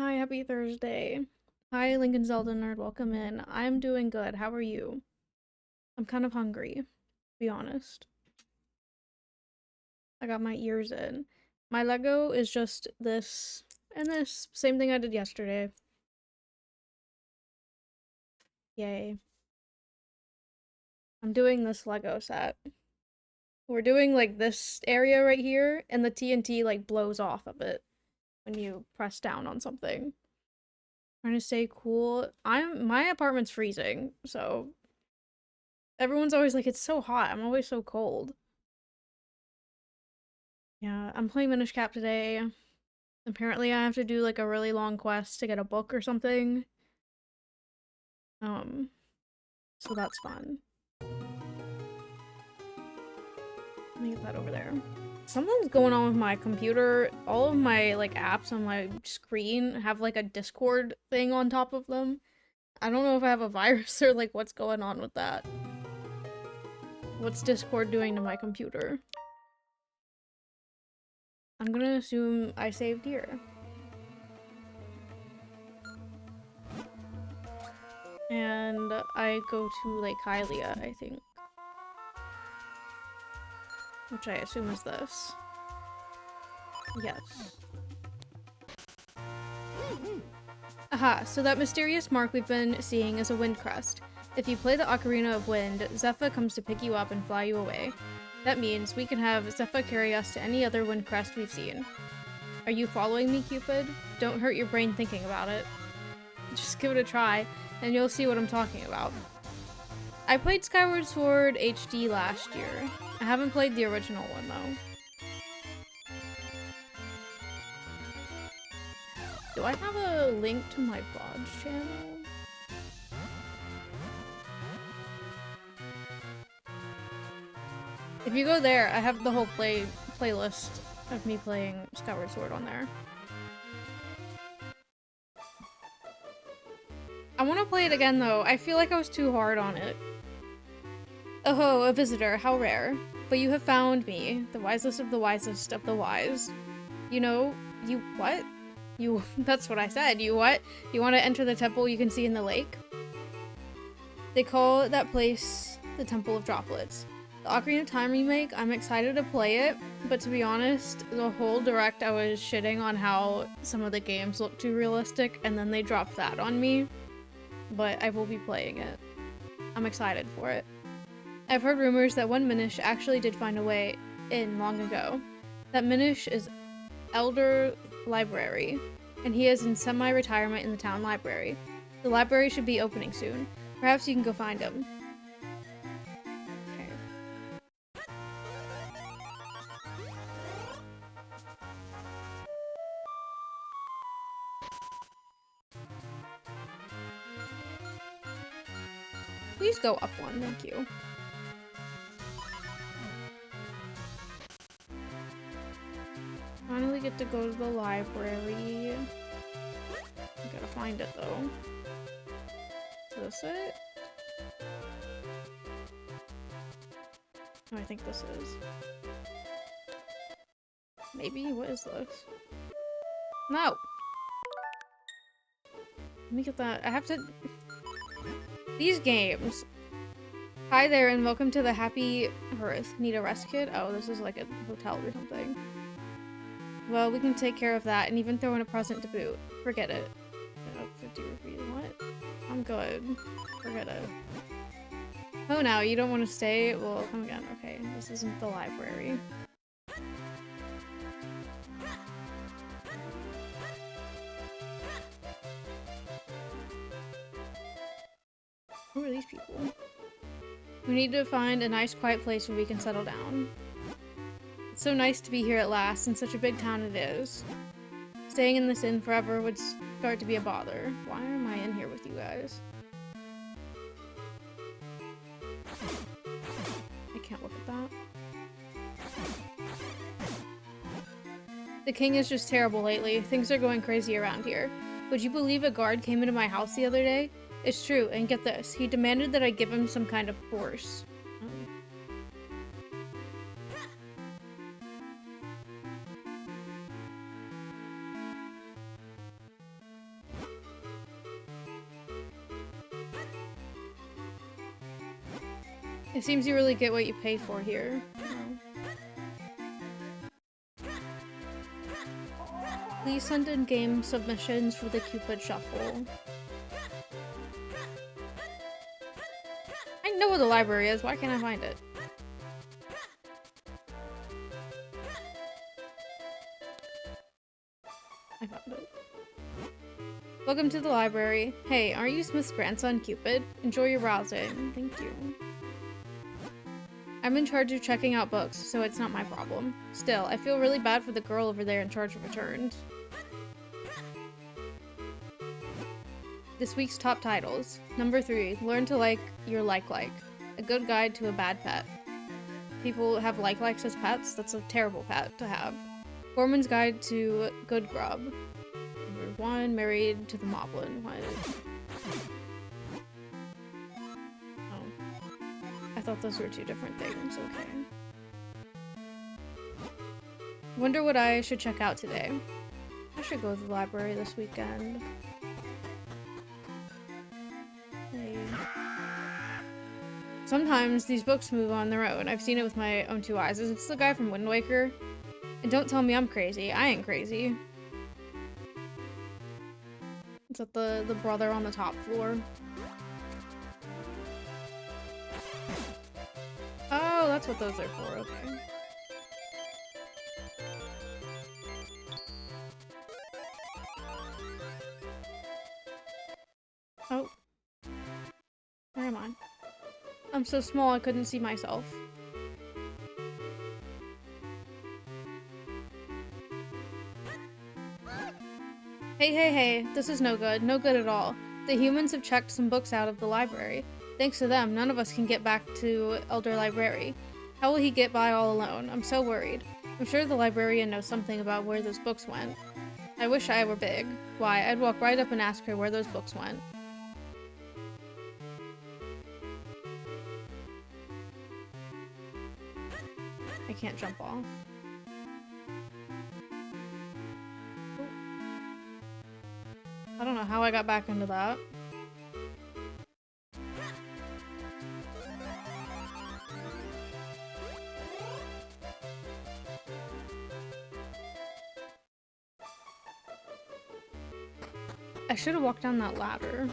Hi, happy Thursday. Hi, Lincoln Zelda Nerd, welcome in. I'm doing good. How are you? I'm kind of hungry, to be honest. I got my ears in. My Lego is just this and this. Same thing I did yesterday. Yay. I'm doing this Lego set. We're doing like this area right here, and the TNT like blows off of it when you press down on something. Trying to stay cool. My apartment's freezing, so everyone's always like, it's so hot. I'm always so cold. Yeah, I'm playing Minish today. Apparently I have to do like a really long quest to get a book or something. Um, so that's fun. Let me get that over there. Something's going on with my computer. All of my like apps on my screen have like a Discord thing on top of them. I don't know if I have a virus or like what's going on with that. What's Discord doing to my computer? I'm gonna assume I saved here. And I go to Lake haiii, I think. Which I assume is this. Yes. Aha, so that mysterious mark we've been seeing is a wind crest. If you play the Ocarina of Wind, Zephyr comes to pick you up and fly you away. That means we can have Zephyr carry us to any other wind crest we've seen. Are you following me, Cupid? Don't hurt your brain thinking about it. Just give it a try, and you'll see what I'm talking about. I played Skyward Sword HD last year. I haven't played the original one, though. Do I have a link to my VODs channel? If you go there, I have the whole playlist of me playing Skyward Sword on there. I want to play it again, though. I feel like I was too hard on it. Oh, a visitor. How rare. But you have found me, the wisest of the wisest of the wise. You know, you what? You, that's what I said. You what? You want to enter the temple you can see in the lake? They call that place the Temple of Droplets. The Ocarina of Time remake, I'm excited to play it, but to be honest, the whole direct I was shitting on how some of the games look too realistic, and then they dropped that on me. But I will be playing it. I'm excited for it. I've heard rumors that one Minish actually did find a way in long ago. That Minish is Elder Library, and he is in semi-retirement in the town library. The library should be opening soon. Perhaps you can go find him. Okay. Please go up one, thank you. Finally get to go to the library. I gotta find it though. Is this it? Oh, I think this is. Maybe? What is this? No! Let me get that. I have to... These games. Hi there and welcome to the Happy Hearth. Need a rest kit? Oh, this is like a hotel or something. Well, we can take care of that and even throw in a present to boot. Forget it. 50 rupees. What? I'm good. Forget it. Oh, now you don't want to stay? Well, come again. Okay, this isn't the library. Who are these people? We need to find a nice quiet place where we can settle down. It's so nice to be here at last, and such a big town it is. Staying in this inn forever would start to be a bother. Why am I in here with you guys? I can't look at that. The king is just terrible lately. Things are going crazy around here. Would you believe a guard came into my house the other day? It's true, and get this. He demanded that I give him some kind of horse. It seems you really get what you pay for here. Please send in game submissions for the Cupid Shuffle. I know where the library is, why can't I find it? I found it. Welcome to the library. Hey, aren't you Smith's grandson, Cupid? Enjoy your browsing. Thank you. I'm in charge of checking out books, so it's not my problem. Still, I feel really bad for the girl over there in charge of returns. This week's top titles. Number 3, Learn to Like Your Like-Like. A good guide to a bad pet. People have like-likes as pets? That's a terrible pet to have. Foreman's Guide to Good Grub. Number 1, Married to the Moblin. What? Oh. I thought those were 2 different things, okay. Wonder what I should check out today. I should go to the library this weekend. Sometimes these books move on their own. I've seen it with my own 2 eyes. Is this the guy from Wind Waker? And don't tell me I'm crazy. I ain't crazy. Is that the brother on the top floor? Oh, that's what those are for, okay. Oh. Where am I? I'm so small I couldn't see myself. Hey, this is no good. No good at all. The humans have checked some books out of the library. Thanks to them, none of us can get back to Elder Library. How will he get by all alone? I'm so worried. I'm sure the librarian knows something about where those books went. I wish I were big. Why, I'd walk right up and ask her where those books went. I can't jump off. I don't know how I got back into that. I should have walked down that ladder.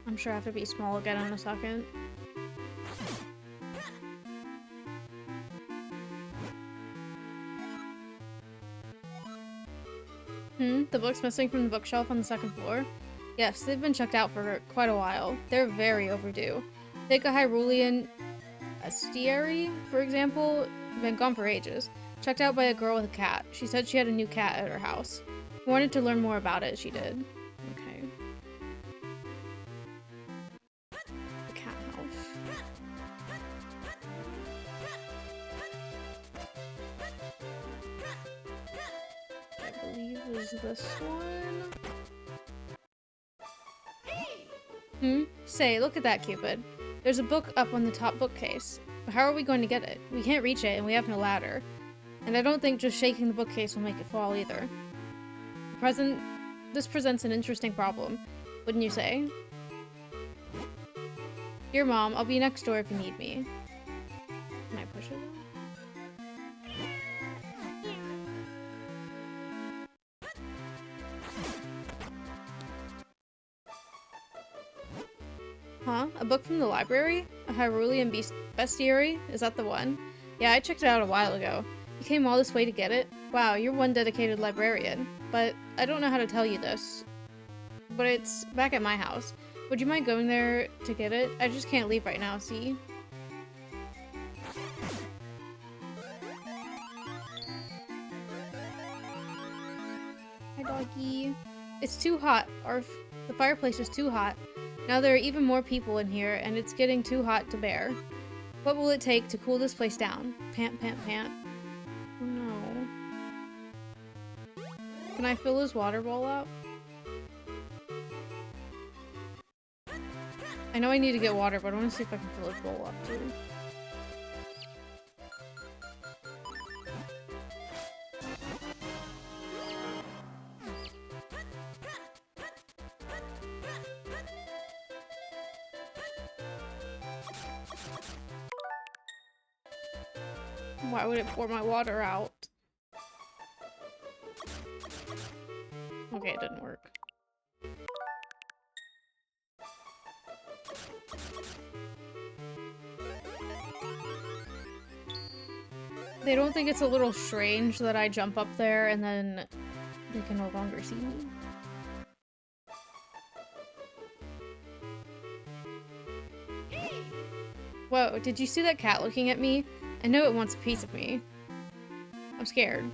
I'm sure I have to be small again in a second. The book's missing from the bookshelf on the 2nd floor? Yes, they've been checked out for quite a while. They're very overdue. Take a Hyrulean Astiary, for example. Been gone for ages. Checked out by a girl with a cat. She said she had a new cat at her house. Wanted to learn more about it, she did. Okay. The cat house. I believe is this one. Say, look at that, Cupid. There's a book up on the top bookcase. But how are we going to get it? We can't reach it, and we have no ladder. And I don't think just shaking the bookcase will make it fall either. This presents an interesting problem, wouldn't you say? Dear Mom, I'll be next door if you need me. Can I push it? Huh? A book from the library? A Hyrulean Bestiary? Is that the one? Yeah, I checked it out a while ago. You came all this way to get it? Wow, you're one dedicated librarian. But I don't know how to tell you this. But it's back at my house. Would you mind going there to get it? I just can't leave right now, see? Hi, doggy. It's too hot. The fireplace is too hot. Now there are even more people in here, and it's getting too hot to bear. What will it take to cool this place down? Pant, pant, pant. Oh no. Can I fill his water bowl up? I know I need to get water, but I want to see if I can fill his bowl up too. Why would it pour my water out? Okay, it didn't work. They don't think it's a little strange that I jump up there and then they can no longer see me. Whoa, did you see that cat looking at me? I know it wants a piece of me. I'm scared.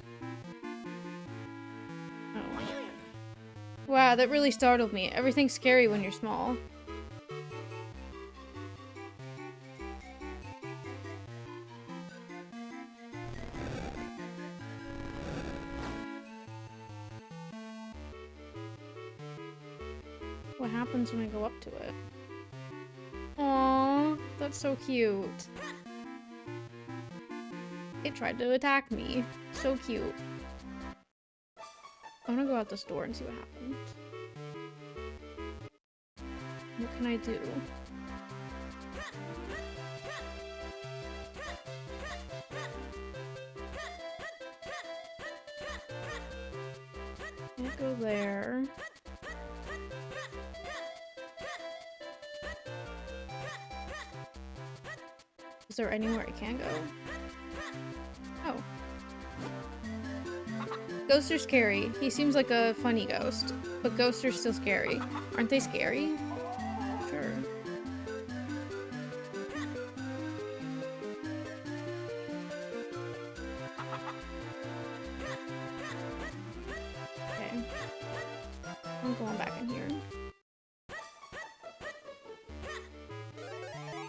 Oh. Wow, that really startled me. Everything's scary when you're small. What happens when I go up to it? Aww, that's so cute. It tried to attack me. So cute. I'm gonna go out this door and see what happens. What can I do? Can't go there. Is there anywhere I can go? Oh. Ghosts are scary. He seems like a funny ghost, but ghosts are still scary. Aren't they scary? Sure. Okay. I'm going back in here.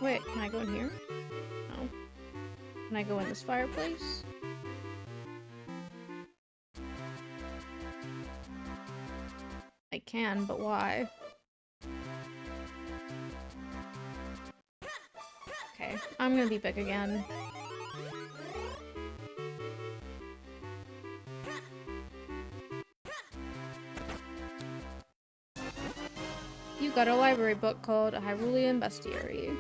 Wait, can I go in here? No. Can I go in this fireplace? I can, but why? Okay, I'm gonna be big again. You got a library book called A Hyrulean Bestiary.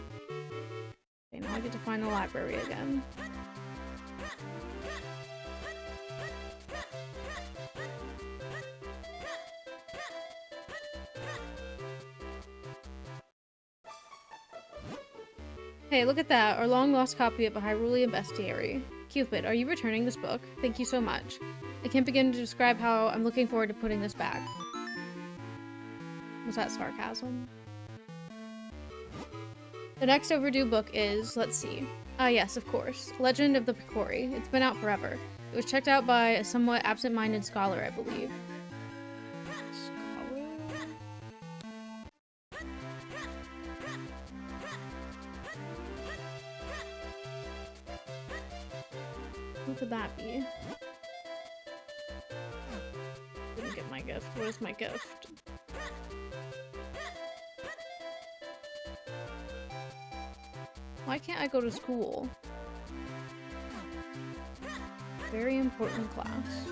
Okay, now I get to find the library again. Hey, look at that, our long-lost copy of A Hyrulean Bestiary. Cupid, are you returning this book? Thank you so much. I can't begin to describe how I'm looking forward to putting this back. Was that sarcasm? The next overdue book is, let's see. Ah yes, of course. Legend of the Picori. It's been out forever. It was checked out by a somewhat absent-minded scholar, I believe. Scholar? Who could that be? Didn't get my gift. What is my gift? Why can't I go to school? Very important class.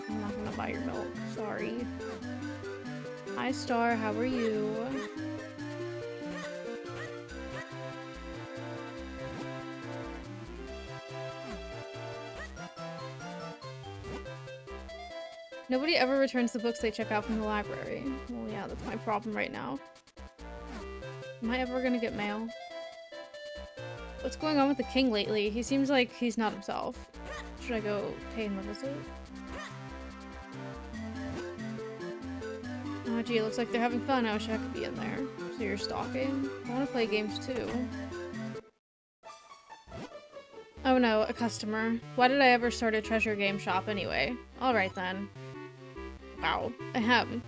I'm not gonna buy your milk, sorry. Hi Star, how are you? Nobody ever returns the books they check out from the library. Well, yeah, that's my problem right now. Am I ever gonna get mail? What's going on with the king lately? He seems like he's not himself. Should I go pay him a visit? Oh gee, it looks like they're having fun. I wish I could be in there. So you're stalking? I want to play games too. Oh no, a customer. Why did I ever start a treasure game shop anyway? Alright then. Wow. Ahem.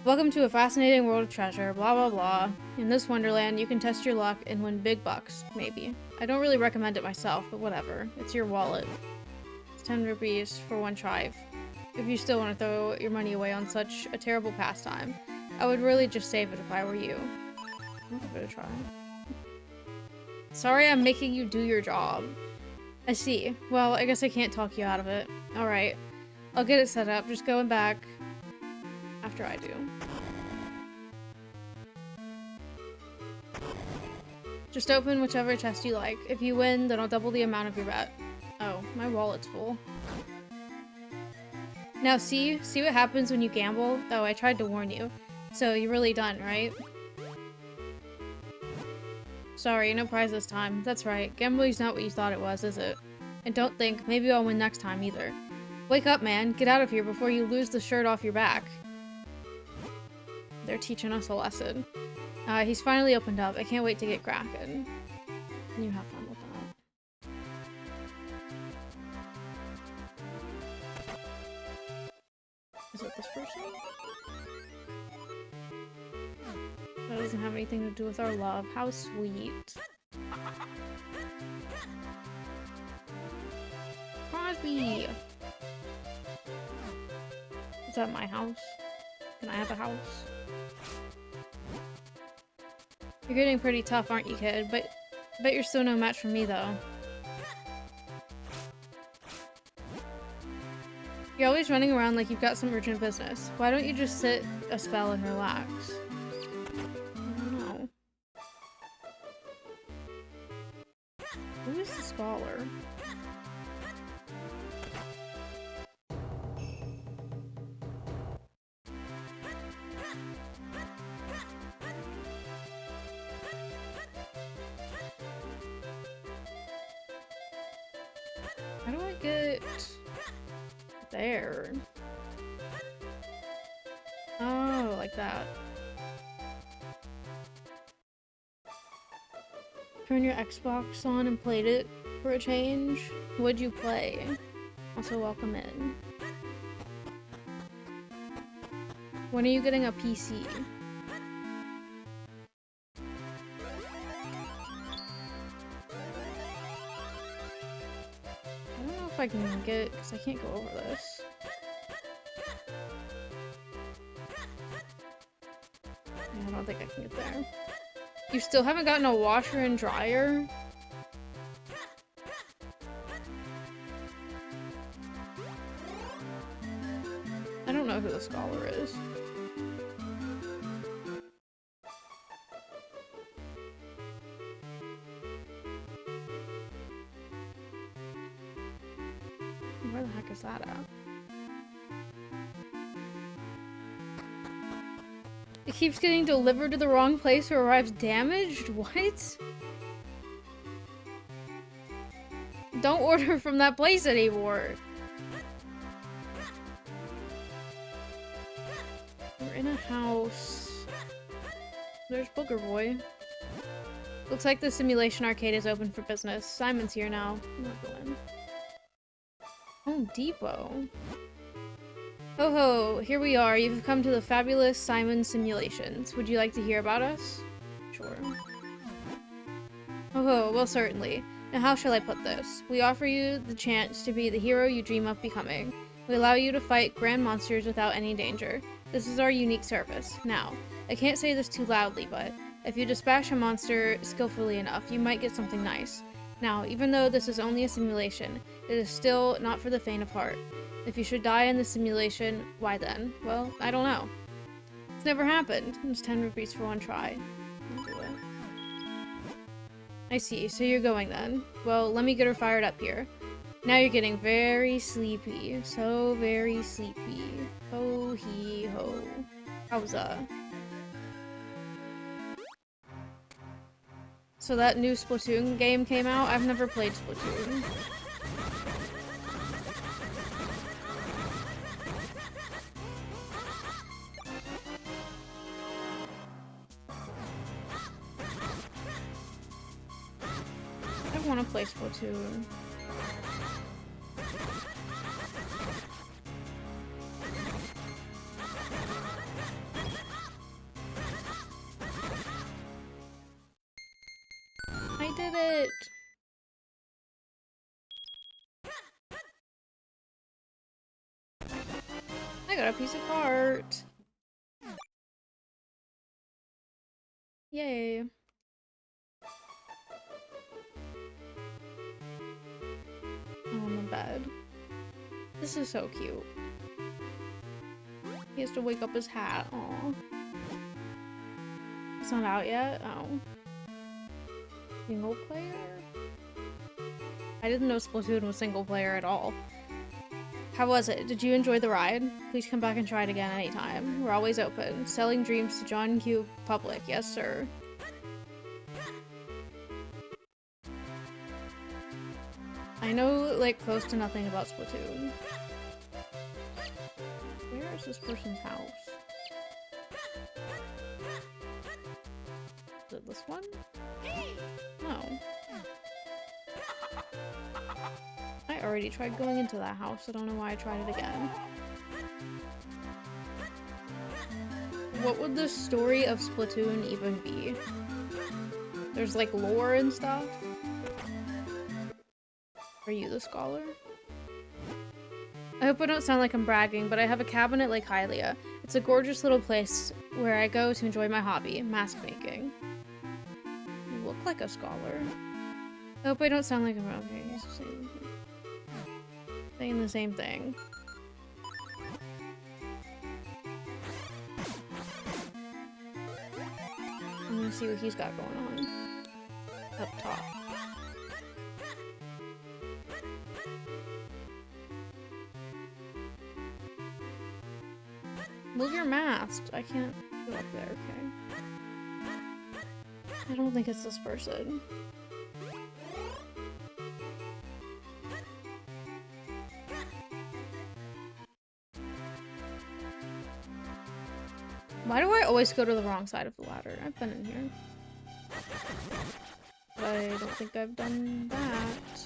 Welcome to a fascinating world of treasure, blah blah blah. In this wonderland, you can test your luck and win big bucks, maybe. I don't really recommend it myself, but whatever. It's your wallet. It's 10 rupees for one try. If you still want to throw your money away on such a terrible pastime, I would really just save it if I were you. I'll give it a try. Sorry I'm making you do your job. I see. Well, I guess I can't talk you out of it. Alright. I'll get it set up. Just going back after I do. Just open whichever chest you like. If you win, then I'll double the amount of your bet. Oh, my wallet's full. Now see what happens when you gamble? Oh, I tried to warn you. So you're really done, right? Sorry, no prize this time. That's right. Gambling's not what you thought it was, is it? And don't think, maybe I'll win next time either. Wake up, man. Get out of here before you lose the shirt off your back. They're teaching us a lesson. He's finally opened up. I can't wait to get cracking. You have fun with that. Is it this person? That doesn't have anything to do with our love. How sweet. Crosby! Is that my house? Can I have a house? You're getting pretty tough, aren't you, kid? But you're still no match for me, though. You're always running around like you've got some urgent business. Why don't you just sit a spell and relax? I don't know. Who is the scholar? How do I get there? Oh, like that. Turn your Xbox on and played it for a change. What'd you play? Also, welcome in. When are you getting a PC? I don't know if I can get, because I can't go over this. I don't think I can get there. You still haven't gotten a washer and dryer? I don't know who the scholar is. Where the heck is that at? It keeps getting delivered to the wrong place or arrives damaged? What? Don't order from that place anymore. We're in a house. There's Booger Boy. Looks like the simulation arcade is open for business. Simon's here now. I'm not going. Home Depot. Ho ho, here we are. You've come to the fabulous Simon Simulations. Would you like to hear about us? Sure. Ho ho, well certainly. Now how shall I put this? We offer you the chance to be the hero you dream of becoming. We allow you to fight grand monsters without any danger. This is our unique service. Now, I can't say this too loudly, but if you dispatch a monster skillfully enough, you might get something nice. Now, even though this is only a simulation, it is still not for the faint of heart. If you should die in the simulation, why then? Well, I don't know. It's never happened. It's 10 rupees for one try. I'll do it. I see, so you're going then. Well, let me get her fired up here. Now you're getting very sleepy. So very sleepy. Ho hee ho. How's So that new Splatoon game came out? I've never played Splatoon. I want to play Splatoon. I did it! I got a piece of art! Yay! On the bed. This is so cute. He has to wake up his hat. Aw. It's not out yet? Oh. Single player? I didn't know Splatoon was single player at all. How was it? Did you enjoy the ride? Please come back and try it again anytime. We're always open. Selling dreams to John Q. Public. Yes, sir. I know, like, close to nothing about Splatoon. Where is this person's house? Is it this one? No. I already tried going into that house. I don't know why I tried it again. What would the story of Splatoon even be? There's like lore and stuff? Are you the scholar? I hope I don't sound like I'm bragging, but I have a cabin at Lake Hylia. It's a gorgeous little place where I go to enjoy my hobby, mask making. You look like a scholar. I hope I don't sound like I'm okay. Saying the same thing. I'm gonna see what he's got going on. Up top. Move your mask. I can't go up there, okay. I don't think it's this person. Why do I always go to the wrong side of the ladder? I've been in here. But I don't think I've done that.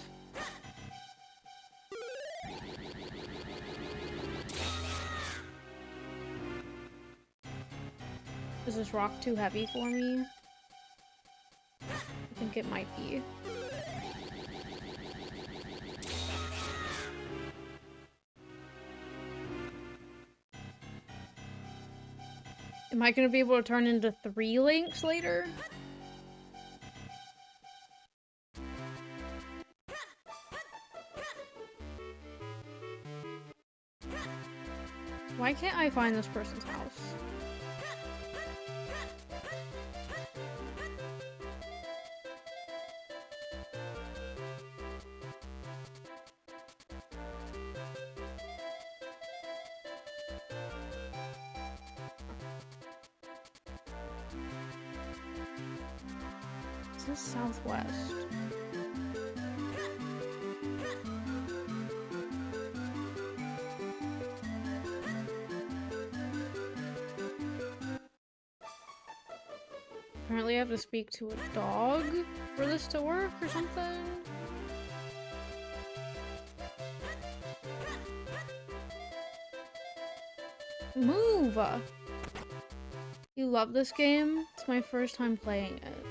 Is this rock too heavy for me? I think it might be. Am I gonna be able to turn into 3 links later? Why can't I find this person's house? This is southwest. Apparently I have to speak to a dog for this to work or something. Move! You love this game? It's my first time playing it.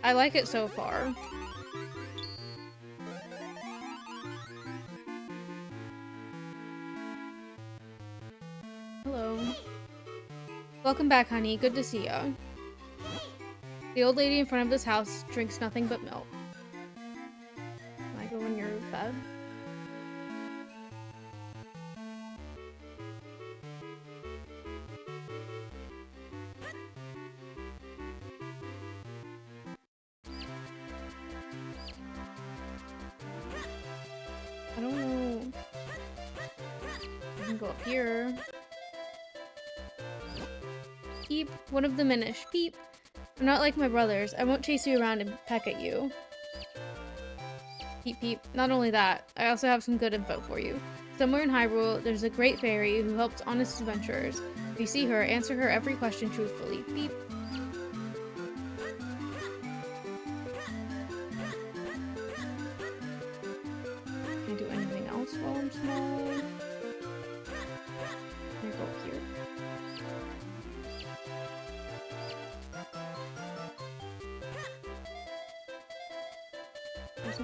I like it so far. Hello. Welcome back, honey. Good to see ya. The old lady in front of this house drinks nothing but milk. Can I go in your bed? I don't know. I can go up here. Peep, one of the Minish. Peep. I'm not like my brothers. I won't chase you around and peck at you. Peep peep. Not only that, I also have some good info for you. Somewhere in Hyrule, there's a great fairy who helps honest adventurers. If you see her, answer her every question truthfully. Peep. Can I do anything else while I'm small? Can I go up here? There's a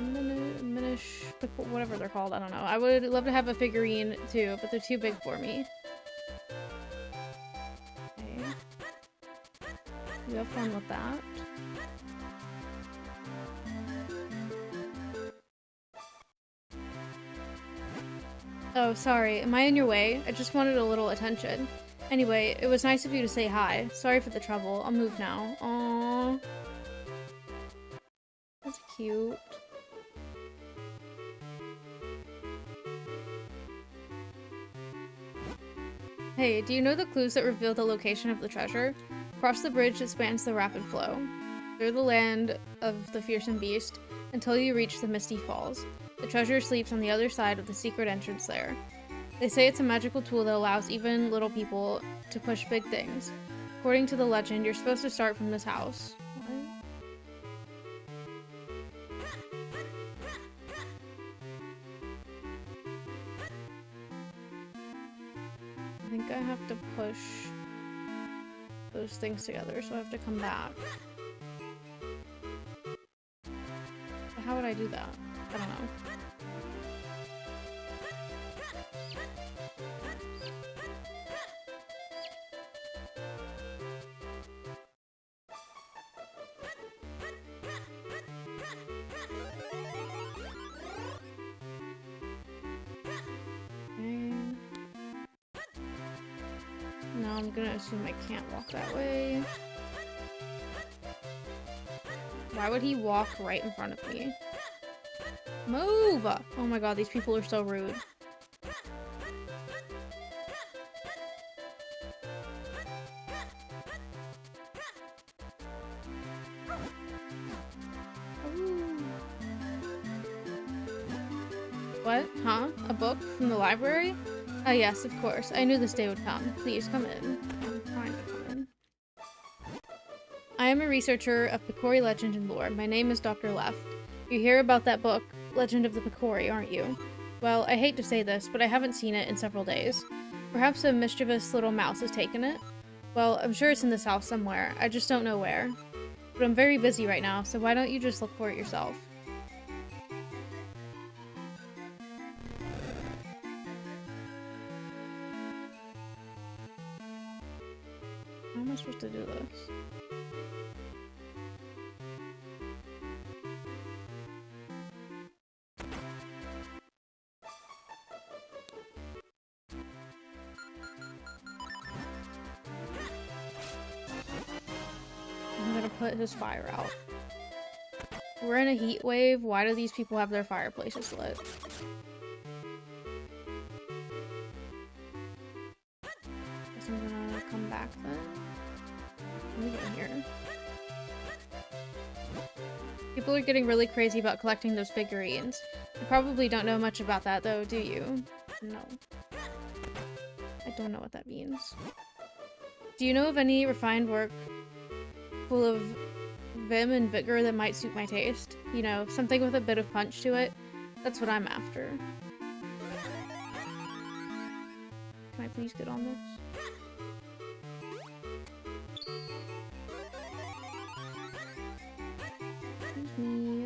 Minish, whatever they're called, I don't know. I would love to have a figurine too, but they're too big for me. Okay. You have fun with that. Oh, sorry. Am I in your way? I just wanted a little attention. Anyway, it was nice of you to say hi. Sorry for the trouble. I'll move now. Aww. That's cute. Hey, do you know the clues that reveal the location of the treasure? Cross the bridge that spans the rapid flow, through the land of the fearsome beast, until you reach the Misty Falls. The treasure sleeps on the other side of the secret entrance there. They say it's a magical tool that allows even little people to push big things. According to the legend, you're supposed to start from this house. What? I think I have to push those things together, so I have to come back. But how would I do that? I don't know. No, I'm gonna assume I can't walk that way. Why would he walk right in front of me? Move! Oh my god, these people are so rude. Ooh. What? Huh? A book from the library? Oh yes, of course. I knew this day would come. Please come in. I'm trying to come in. I am a researcher of Picori legend and lore. My name is Dr. Left. You hear about that book, Legend of the Picori, aren't you? Well, I hate to say this, but I haven't seen it in several days. Perhaps a mischievous little mouse has taken it? Well, I'm sure it's in this house somewhere. I just don't know where. But I'm very busy right now, so why don't you just look for it yourself? How am I supposed to do this? I'm gonna put his fire out. We're in a heat wave. Why do these people have their fireplaces lit? Guess I'm gonna come back then. Let me get in here. People are getting really crazy about collecting those figurines. You probably don't know much about that though, do you? No. I don't know what that means. Do you know of any refined work full of vim and vigor that might suit my taste? You know, something with a bit of punch to it? That's what I'm after. Can I please get on this? Excuse me.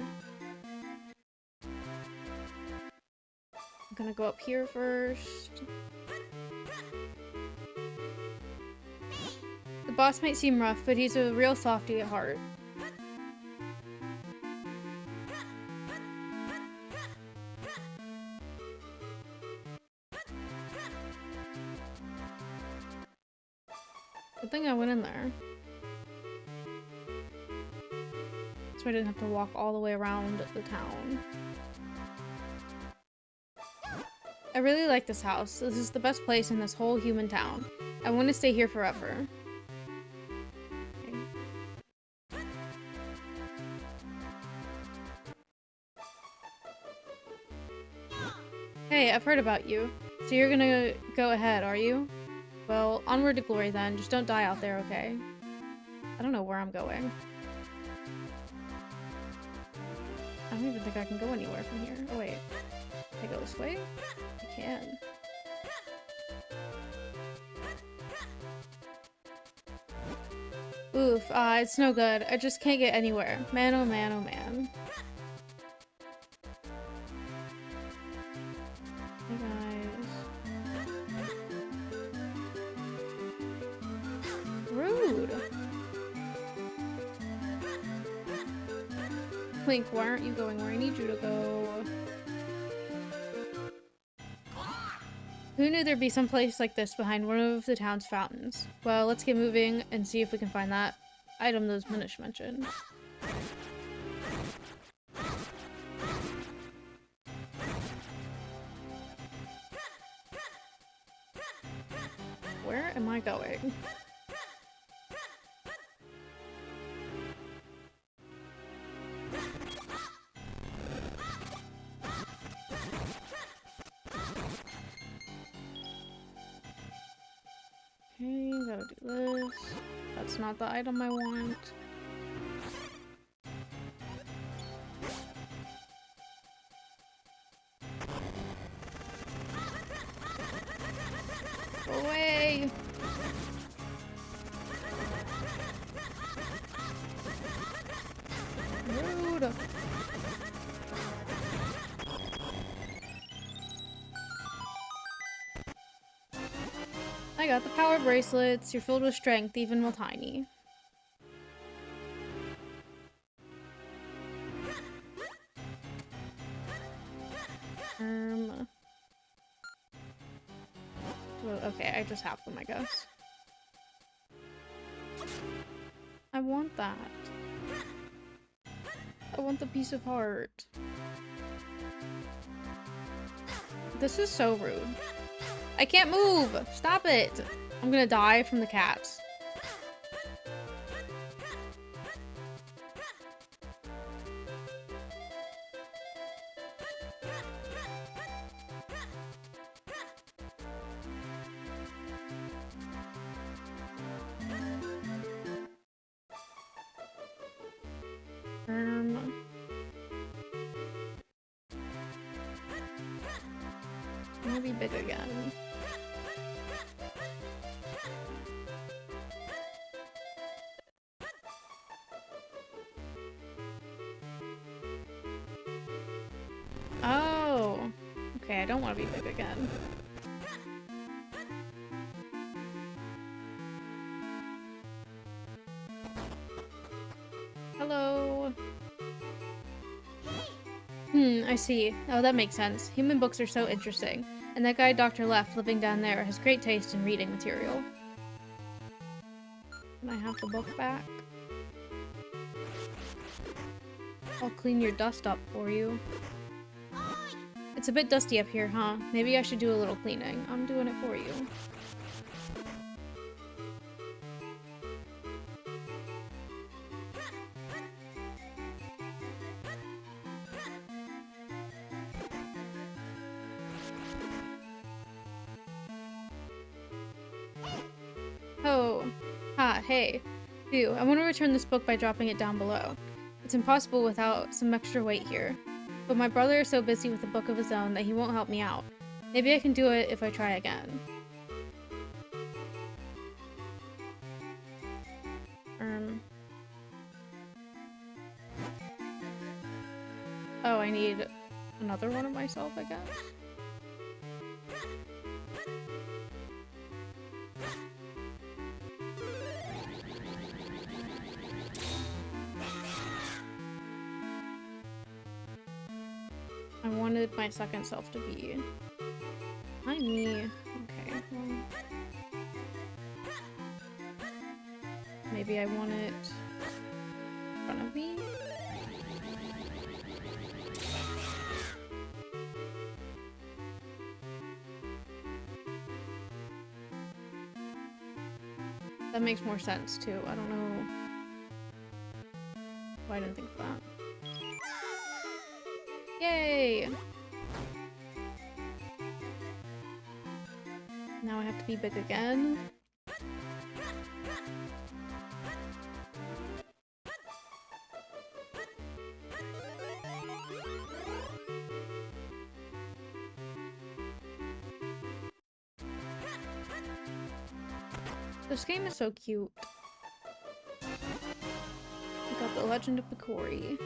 I'm gonna go up here first. The boss might seem rough, but he's a real softie at heart. Good thing I went in there. So I didn't have to walk all the way around the town. I really like this house. This is the best place in this whole human town. I want to stay here forever. Okay. Hey, I've heard about you. So you're gonna go ahead, are you? Well, onward to glory then. Just don't die out there, okay? I don't know where I'm going. I don't even think I can go anywhere from here. Oh wait. Can I go this way? I can. Oof, it's no good. I just can't get anywhere. Man, oh man, oh man. Hey guys. Rude. Link, why aren't you going where I need you to go? Who knew there'd be some place like this behind one of the town's fountains? Well, let's get moving and see if we can find that item those Minish mentioned. Where am I going? Okay, gotta do this. That's not the item I want. Go away! Rude! I got the power bracelets. You're filled with strength, even while tiny. Well, okay, I just have them, I guess. I want that. I want the piece of heart. This is so rude. I can't move! Stop it! I'm gonna die from the cats. I'm gonna be big again. Oh! Okay, I don't want to be big again. Hello! I see. Oh, that makes sense. Human books are so interesting. And that guy Dr. Left living down there has great taste in reading material. Can I have the book back? I'll clean your dust up for you. It's a bit dusty up here, huh? Maybe I should do a little cleaning. I'm doing it for you. Oh. Hey. Phew, I want to return this book by dropping it down below. It's impossible without some extra weight here. But my brother is so busy with a book of his own that he won't help me out. Maybe I can do it if I try again. Oh, I need another one of myself, I guess? I wanted my second self to be behind me. Okay, well, maybe I want it in front of me? That makes more sense too. I don't know why I didn't think of that. Yay! Now I have to be big again. This game is so cute. We got the Legend of Picori.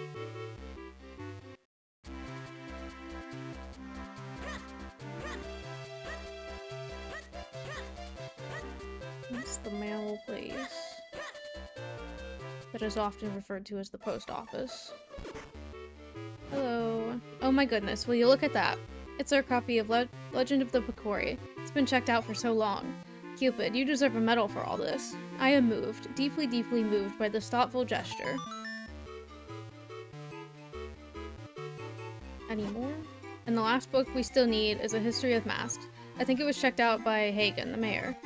It's the mail place that is often referred to as the post office. Hello. Oh my goodness, will you look at that? It's our copy of Legend of the Picori. It's been checked out for so long. Cupid, you deserve a medal for all this. I am moved, deeply, deeply moved by this thoughtful gesture. Any more? And the last book we still need is A History of Masks. I think it was checked out by Hagen, the mayor.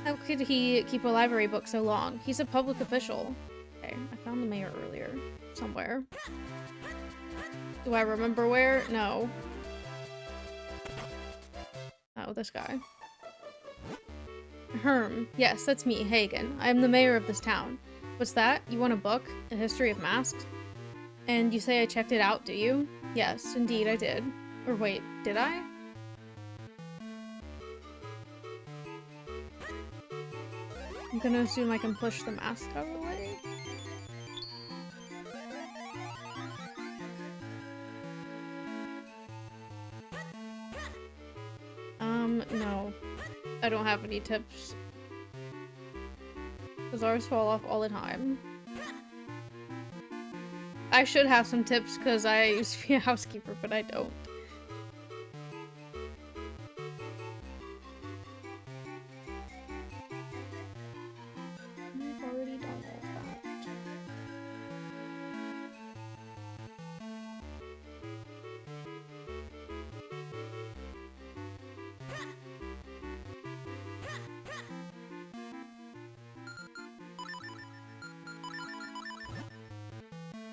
How could he keep a library book so long? He's a public official. Okay, I found the mayor earlier. Somewhere. Do I remember where? No. Oh, this guy. Yes, that's me, Hagen. I am the mayor of this town. What's that? You want a book? A History of Masks? And you say I checked it out, do you? Yes, indeed I did. Or wait, did I? I'm gonna assume I can push the mask out of the way. No. I don't have any tips. Because ours fall off all the time. I should have some tips because I used to be a housekeeper, but I don't. I've already done all that.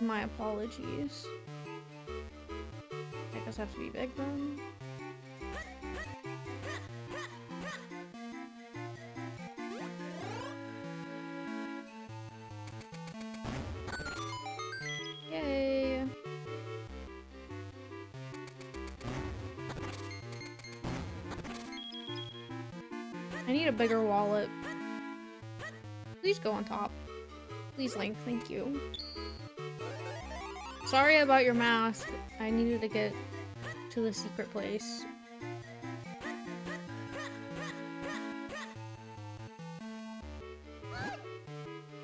My apologies. I guess I have to be big then. Yay! I need a bigger wallet. Please go on top. Please, Link, thank you. Sorry about your mask. I needed to get to the secret place.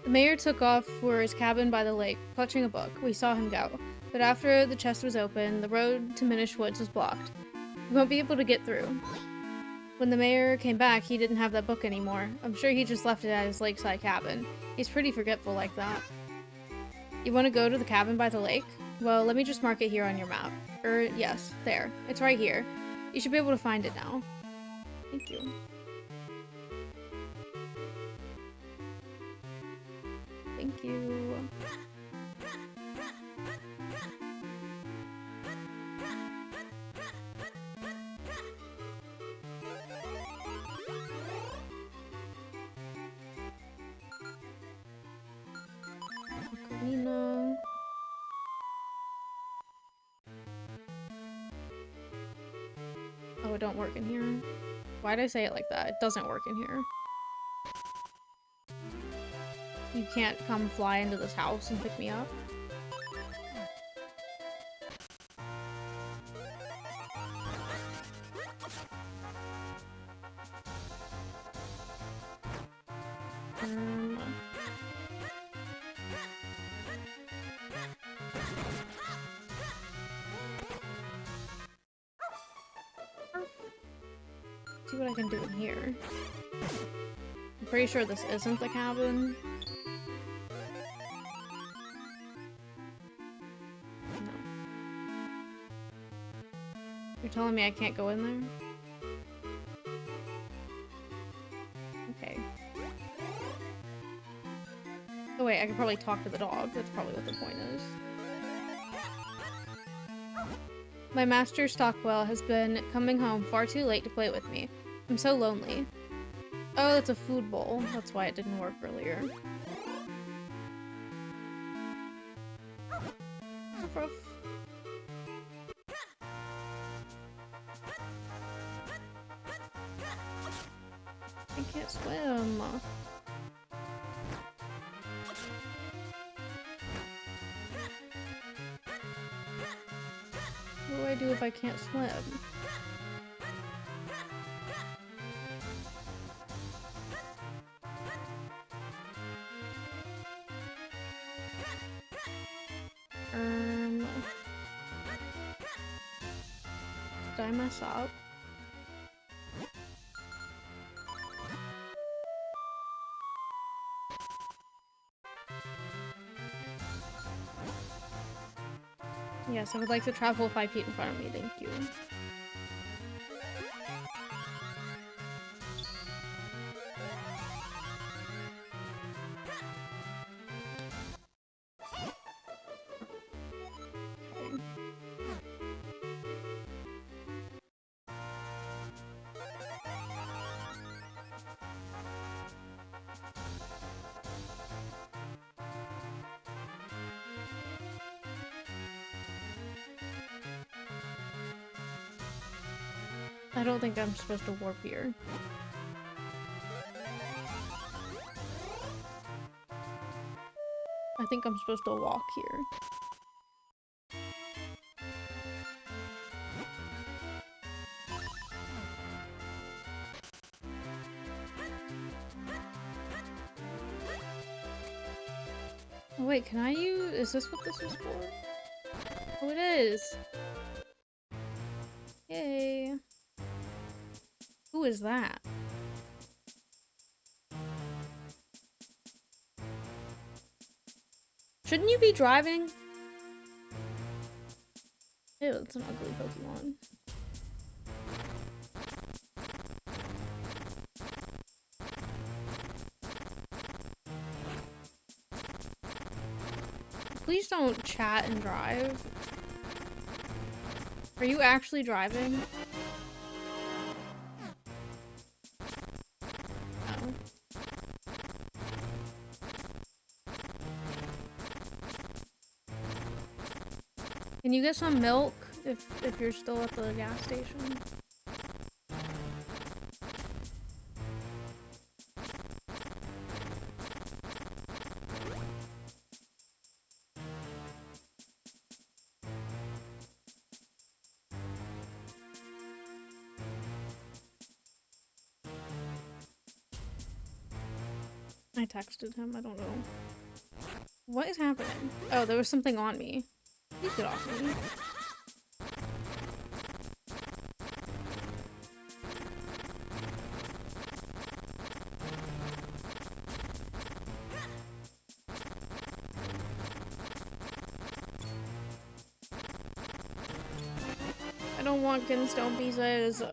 The mayor took off for his cabin by the lake, clutching a book. We saw him go. But after the chest was open, the road to Minish Woods was blocked. We won't be able to get through. When the mayor came back, he didn't have that book anymore. I'm sure he just left it at his lakeside cabin. He's pretty forgetful like that. You want to go to the cabin by the lake? Well, let me just mark it here on your map. Yes, there. It's right here. You should be able to find it now. Thank you. Thank you. Karina. Oh, it don't work in here. Why'd I say it like that? It doesn't work in here. You can't come fly into this house and pick me up. See what I can do in here. I'm pretty sure this isn't the cabin. No. You're telling me I can't go in there? Okay. Oh wait, I could probably talk to the dog. That's probably what the point is. My master Stockwell has been coming home far too late to play with me. I'm so lonely. Oh, that's a food bowl. That's why it didn't work earlier. Ruff. I can't swim. What do I do if I can't swim? Did I mess up? Yes, I would like to travel 5 feet in front of me, thank you. I don't think I'm supposed to warp here. I think I'm supposed to walk here. Oh wait, can I use- is this what this is for? Oh, it is! Yay! Who is that? Shouldn't you be driving? Ew, that's an ugly Pokemon. Please don't chat and drive. Are you actually driving? Oh. Can you get some milk if you're still at the gas station? I texted him, I don't know. What is happening? Oh, there was something on me. Please get off me. I don't want Kinstone pieces.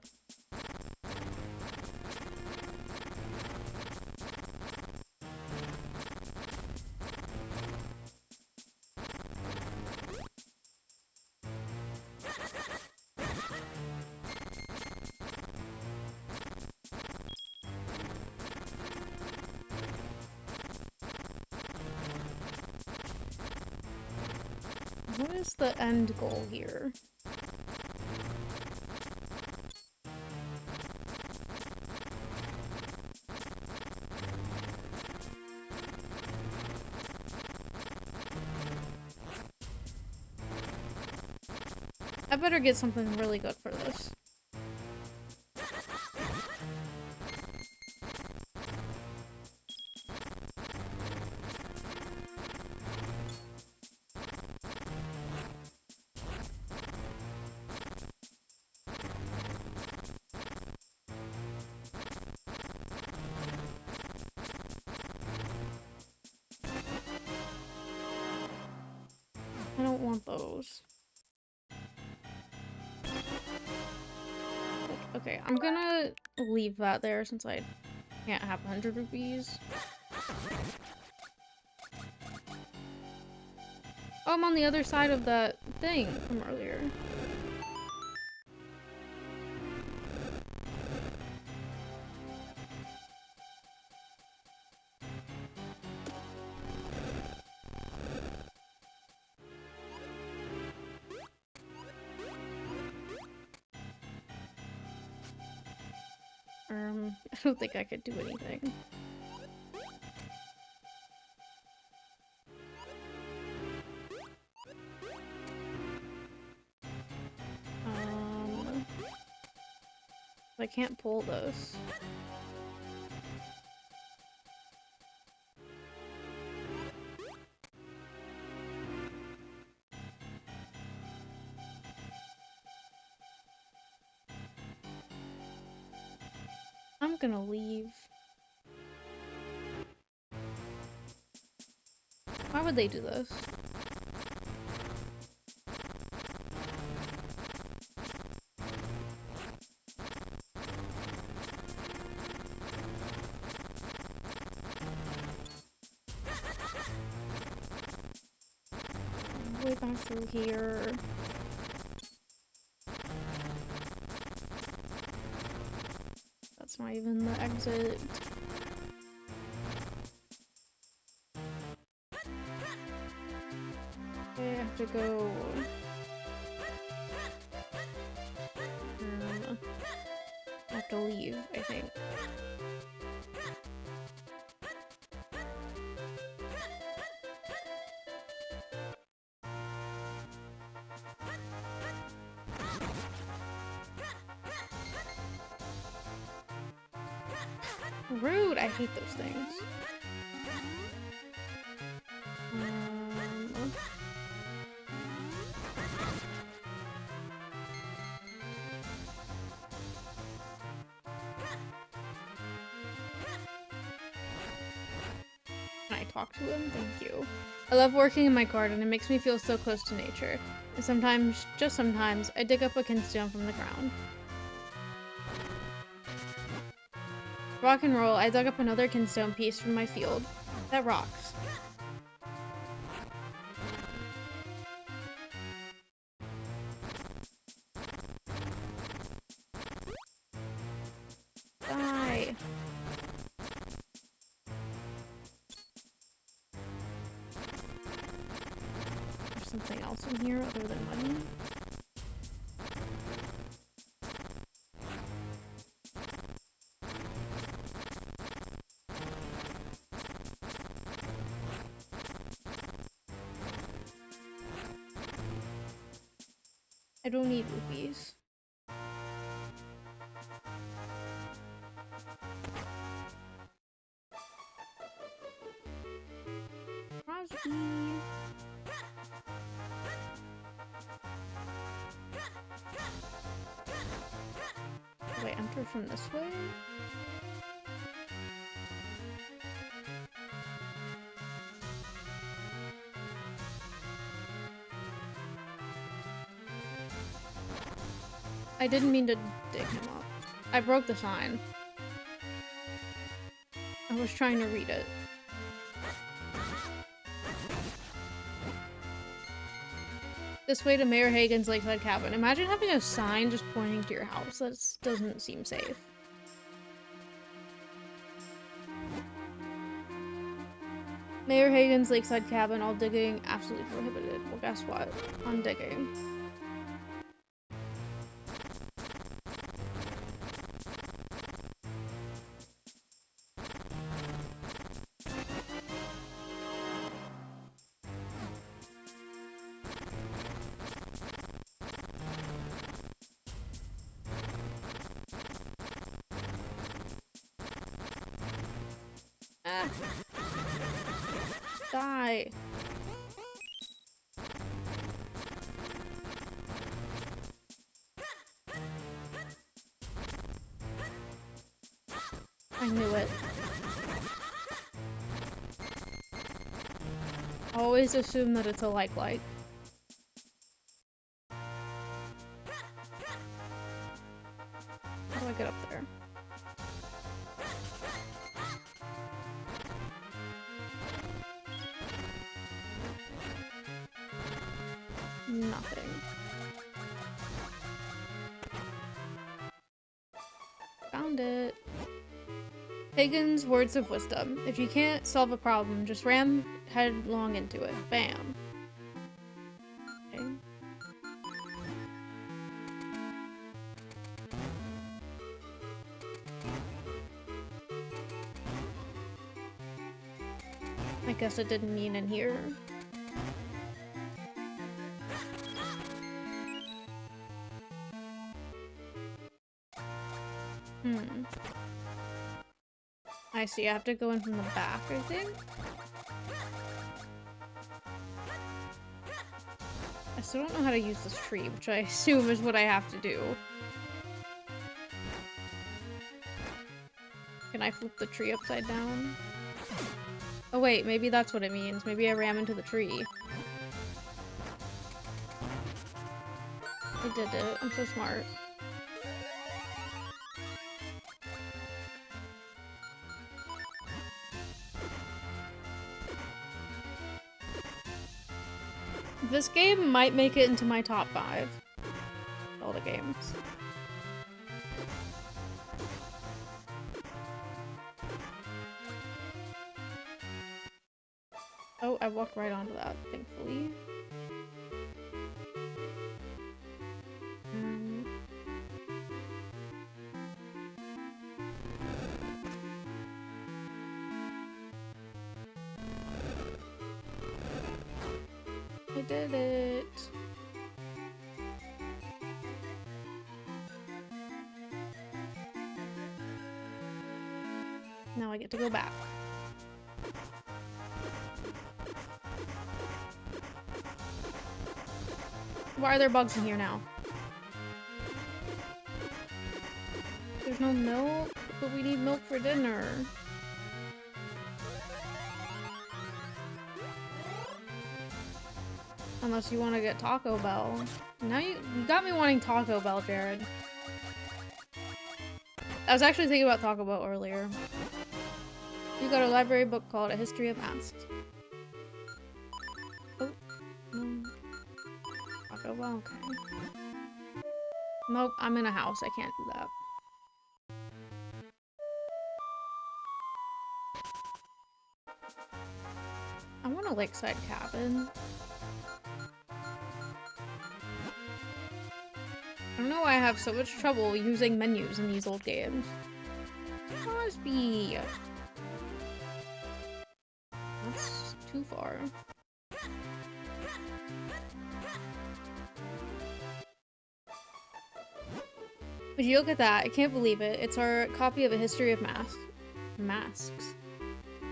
What is the end goal here? I better get something really good for this. I don't want those. Okay, I'm gonna leave that there since I can't have 100 rupees. Oh, I'm on the other side of that thing from earlier. I don't think I could do anything. I can't pull this. I'm gonna leave. Why would they do this? way back through here. That's not even the exit. Okay, I have to go. I have to leave, I think. Rude! I hate those things. Can I talk to him? Thank you. I love working in my garden. It makes me feel so close to nature. And sometimes, just sometimes, I dig up a kinstone from the ground. Rock and roll, I dug up another kinstone piece from my field. That rocks. Die. There's something else in here other than money. I don't need rupees. Crosby. Wait, enter from this way? I didn't mean to dig him up. I broke the sign. I was trying to read it. This way to Mayor Hagen's lakeside cabin. Imagine having a sign just pointing to your house. That doesn't seem safe. Mayor Hagen's lakeside cabin, all digging absolutely prohibited. Well, guess what? I'm digging. Ah. Die. I knew it. Always assume that it's a like-like. How do I get up there? Nothing. Found it. Hagen's words of wisdom. If you can't solve a problem, just ram headlong into it. Bam. Okay. I guess it didn't mean in here. I see, I have to go in from the back, I think? I still don't know how to use this tree, which I assume is what I have to do. Can I flip the tree upside down? Oh wait, maybe that's what it means. Maybe I ram into the tree. I did it. I'm so smart. This game might make it into my top 5. All the games. Oh, I walked right onto that, thankfully. I did it. Now I get to go back. Why are there bugs in here now? There's no milk, but we need milk for dinner. Unless you want to get Taco Bell. Now you got me wanting Taco Bell, Jared. I was actually thinking about Taco Bell earlier. You got a library book called A History of Masks. Oh. Taco Bell, okay. Nope, I'm in a house. I can't do that. I want a lakeside cabin. I don't know why I have so much trouble using menus in these old games. Must be. That's too far. But you look at that, I can't believe it. It's our copy of A History of Masks.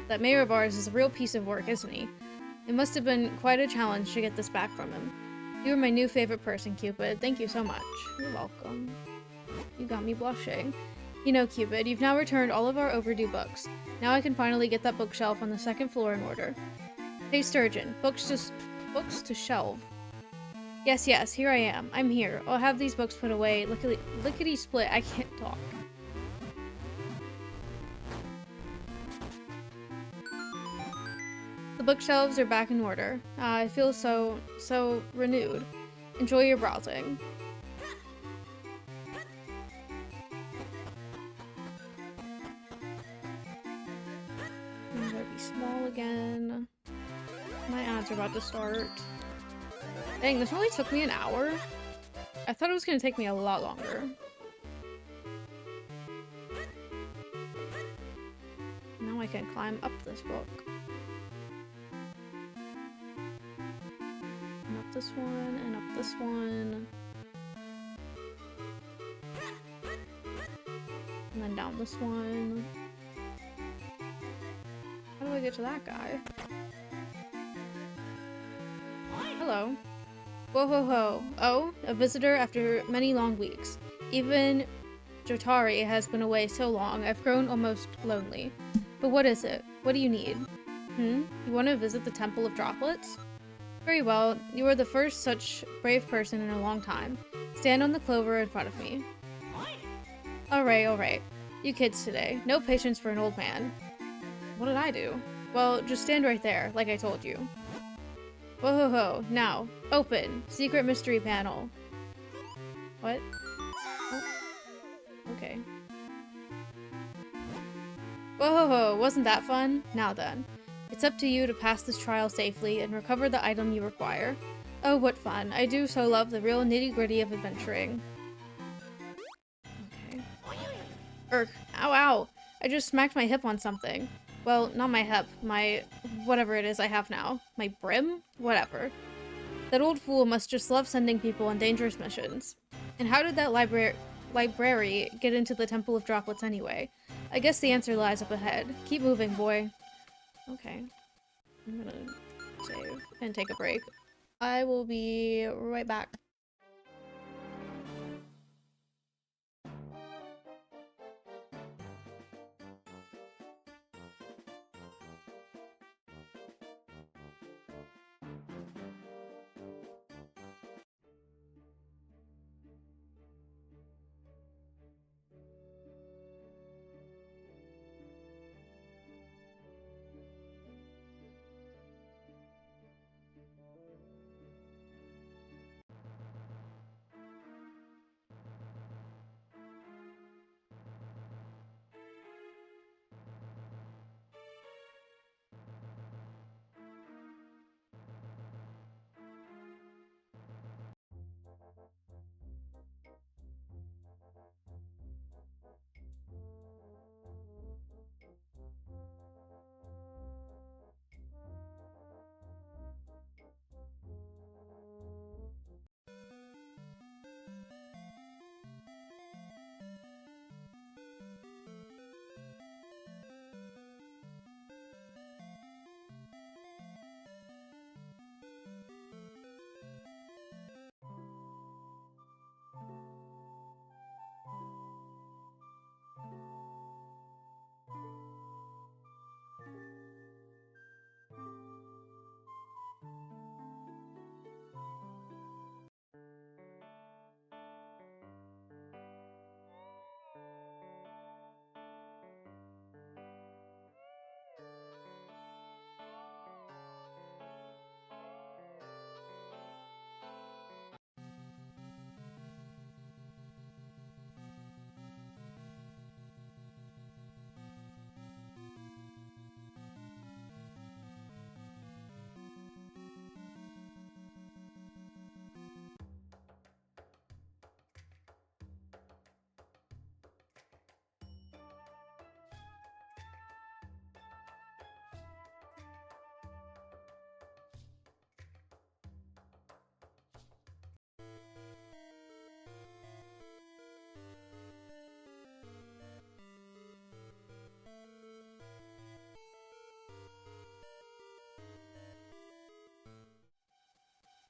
That mayor of ours is a real piece of work, isn't he? It must have been quite a challenge to get this back from him. You are my new favorite person, Cupid. Thank you so much. You're welcome. You got me blushing. You know, Cupid, you've now returned all of our overdue books. Now I can finally get that bookshelf on the second floor in order. Hey, Sturgeon. Books to shelve. Yes, yes, here I am. I'm here. I'll have these books put away. Lickety-split. I can't talk. The bookshelves are back in order. I feel so renewed. Enjoy your browsing. I'm gonna be small again. My ads are about to start. Dang, this only took me an hour? I thought it was gonna take me a lot longer. Now I can climb up this book. And up this one, and up this one. And then down this one. How do I get to that guy? Hello. Whoa ho ho. Oh, a visitor after many long weeks. Even Jotari has been away so long, I've grown almost lonely. But what is it? What do you need? You want to visit the Temple of Droplets? Very well, you are the first such brave person in a long time. Stand on the clover in front of me. Alright. You kids today. No patience for an old man. What did I do? Well, just stand right there, like I told you. Whoa ho ho. Now, open. Secret mystery panel. What? Oh. Okay. Whoa ho ho. Wasn't that fun? Now then. It's up to you to pass this trial safely and recover the item you require. Oh, what fun. I do so love the real nitty-gritty of adventuring. Okay. Ow, ow. I just smacked my hip on something. Well, not my hip. My... whatever it is I have now. My brim? Whatever. That old fool must just love sending people on dangerous missions. And how did that library get into the Temple of Droplets anyway? I guess the answer lies up ahead. Keep moving, boy. Okay. I'm gonna save and take a break. I will be right back.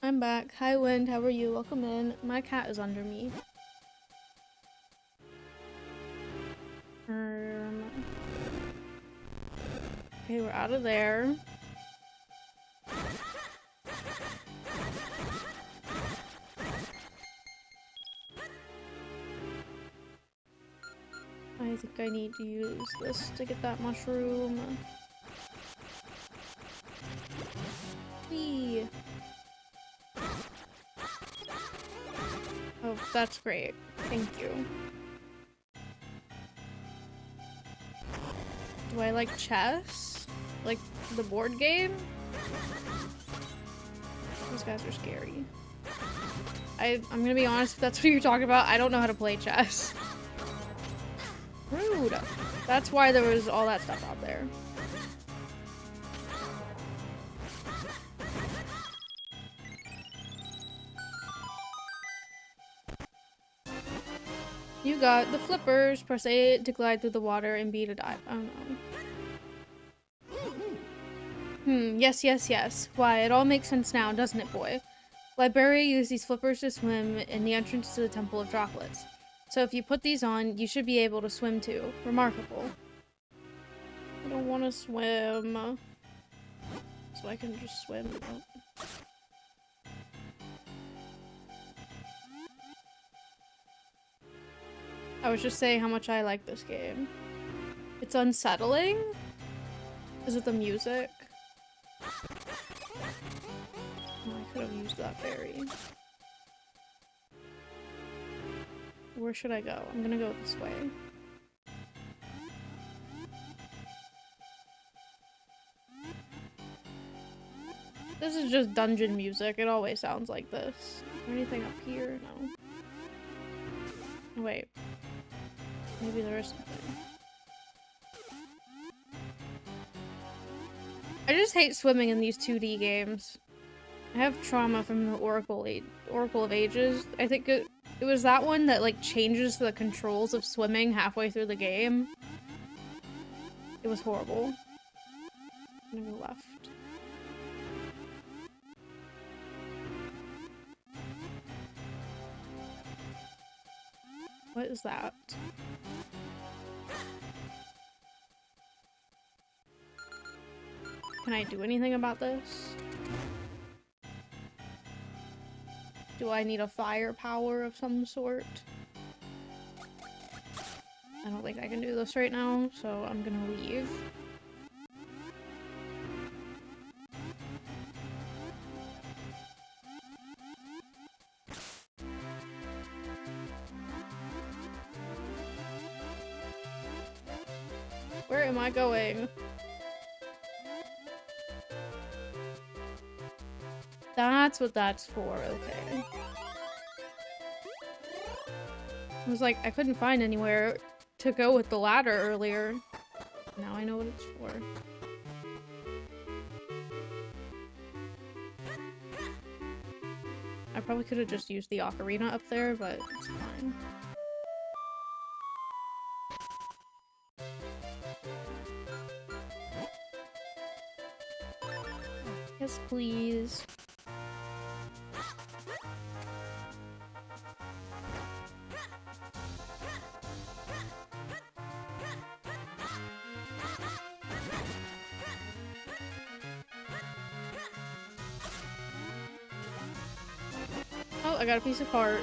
I'm back. Hi, Wind. How are you? Welcome in. My cat is under me. Okay, we're out of there. I think I need to use this to get that mushroom. Whee! Oh, that's great. Thank you. Do I like chess? Like the board game? These guys are scary. I'm gonna be honest, if that's what you're talking about, I don't know how to play chess. Rude. That's why there was all that stuff out there. You got the flippers. Press A to glide through the water and B to dive. Oh no. Yes, yes, yes. Why, it all makes sense now, doesn't it, boy? Liberia used these flippers to swim in the entrance to the Temple of Chocolates. So if you put these on, you should be able to swim too. Remarkable. I don't want to swim. So I can just swim. Oh. I was just saying how much I like this game. It's unsettling? Is it the music? Oh, I could have used that berry. Where should I go? I'm gonna go this way. This is just dungeon music. It always sounds like this. Is there anything up here? No. Oh, wait. Maybe there is something. I just hate swimming in these 2D games. I have trauma from the Oracle of Ages. I think it was that one that like changes the controls of swimming halfway through the game. It was horrible. I'm gonna go left. What is that? Can I do anything about this? Do I need a fire power of some sort? I don't think I can do this right now, so I'm gonna leave. Where am I going? That's what that's for, okay. I was like, I couldn't find anywhere to go with the ladder earlier. Now I know what it's for. I probably could have just used the ocarina up there, but it's fine. Yes, please. Oh, I got a piece of heart.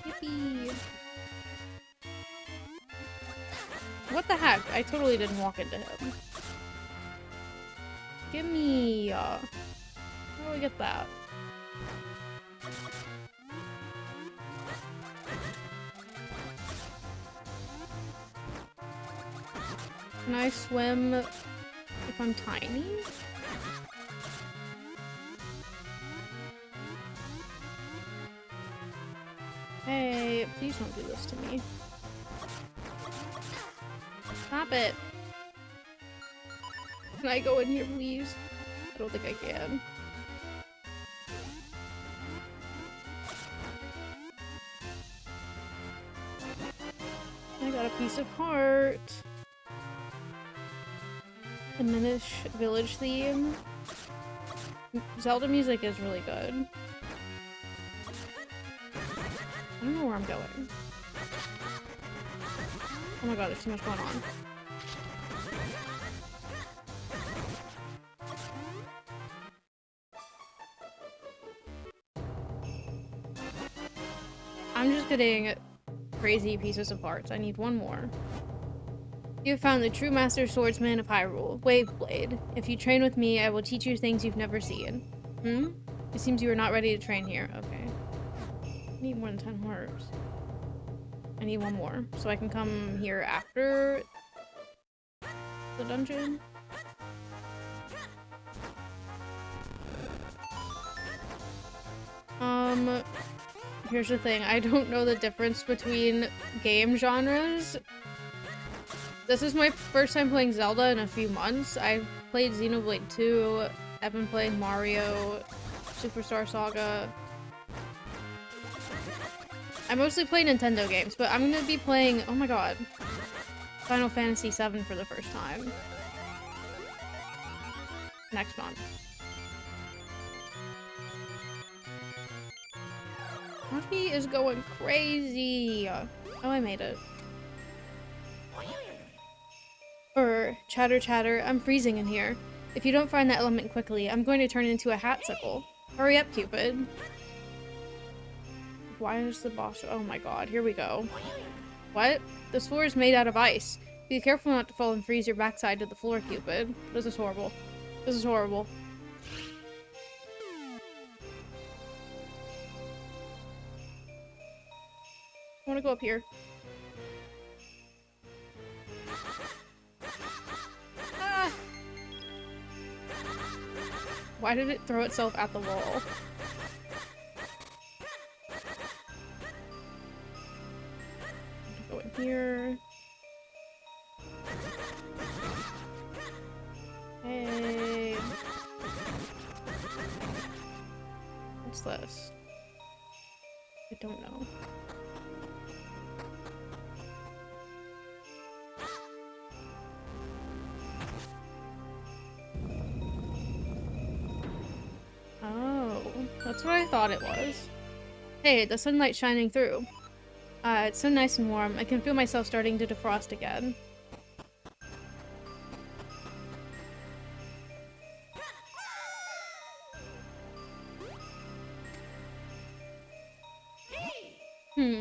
Yippee! What the heck? I totally didn't walk into him. Gimme! How do I get that? Can I swim if I'm tiny? Hey, please don't do this to me. Stop it! Can I go in here, please? I don't think I can. I got a piece of heart. The Minish village theme. Zelda music is really good. I don't know where I'm going. Oh my god, there's too much going on. I'm just getting crazy pieces of parts. I need one more. You have found the true master swordsman of Hyrule, Waveblade. If you train with me, I will teach you things you've never seen. Hmm? It seems you are not ready to train here. Okay. I need more than 10 hearts. I need one more, so I can come here after the dungeon. Here's the thing. I don't know the difference between game genres. This is my first time playing Zelda in a few months. I've played Xenoblade 2. I've been playing Mario, Superstar Saga. I mostly play Nintendo games, but I'm gonna be playing, oh my god, Final Fantasy VII for the first time. Next month. Coffee is going crazy. Oh, I made it. Chatter chatter, I'm freezing in here. If you don't find that element quickly, I'm going to turn into a hatsicle. Hurry up, Cupid. Why is the boss? Oh my god, here we go. What? This floor is made out of ice. Be careful not to fall and freeze your backside to the floor, Cupid. This is horrible. This is horrible. I want to go up here. Ah! Why did it throw itself at the wall? Go in here. Hey. What's this? I don't know. Oh, that's what I thought it was. Hey, the sunlight's shining through. It's so nice and warm. I can feel myself starting to defrost again.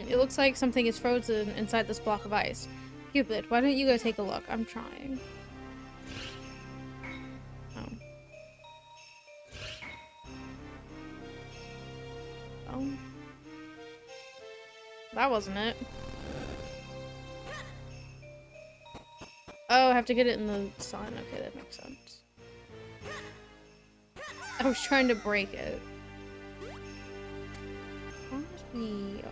It looks like something is frozen inside this block of ice. Cupid, why don't you go take a look? I'm trying. Oh. Oh. That wasn't it. Oh, I have to get it in the sun. Okay, that makes sense. I was trying to break it. How must be...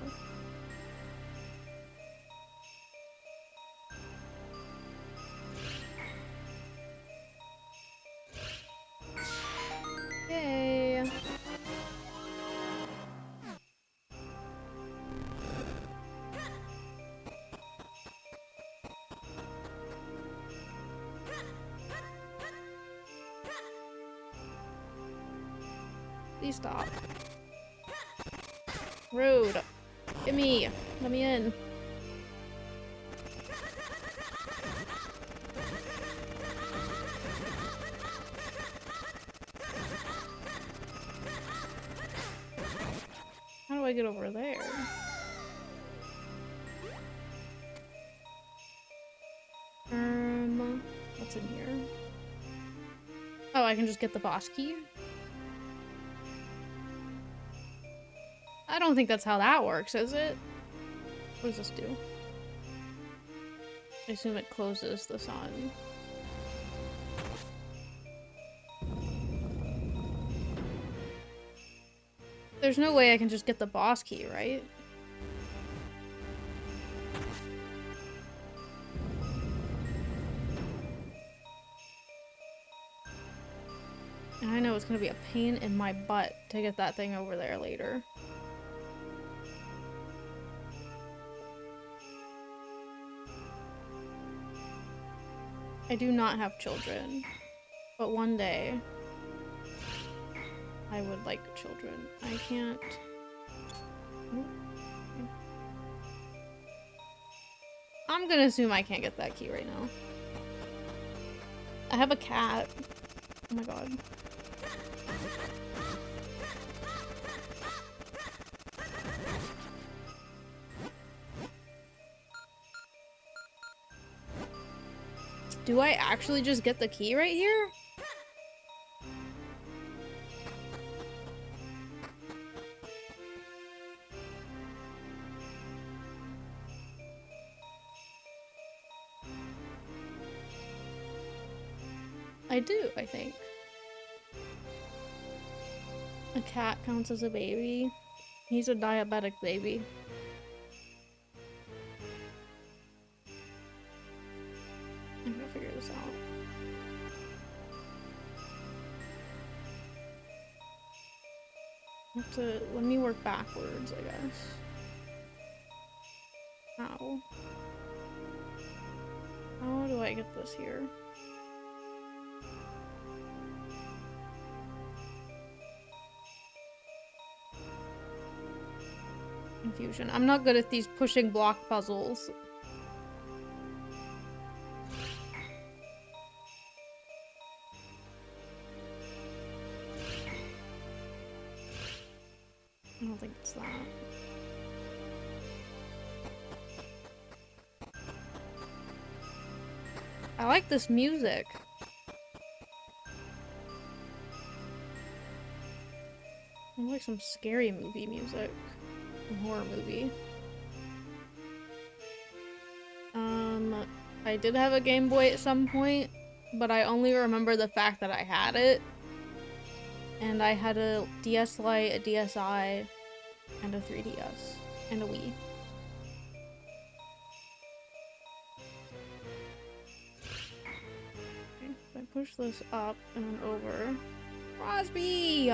Yay! Please stop. Rude. Get me. Let me in. How do I get over there? What's in here? Oh, I can just get the boss key? I don't think that's how that works, is it? What does this do? I assume it closes the sun. There's no way I can just get the boss key, right? And I know it's gonna be a pain in my butt to get that thing over there later. I do not have children, but one day I would like children. I can't. Oh, okay. I'm gonna assume I can't get that key right now. I have a cat. Oh my god. Do I actually just get the key right here? I do, I think. A cat counts as a baby. He's a diabetic baby. I'm gonna figure this out. I have to, let me work backwards, I guess. How? How do I get this here? Confusion. I'm not good at these pushing block puzzles. I don't think it's that. I like this music. I like some scary movie music. A horror movie. I did have a Game Boy at some point, but I only remember the fact that I had it. And I had a DS Lite, a DSi, and a 3DS, and a Wii. Okay, so I push this up and then over. Crosby!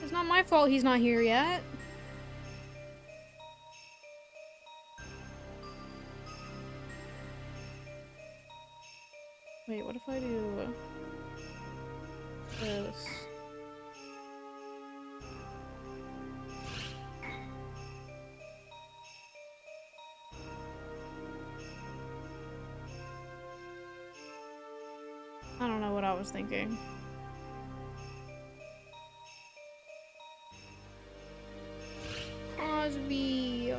It's not my fault he's not here yet. Wait, what if I do this? I don't know what I was thinking. Crosby!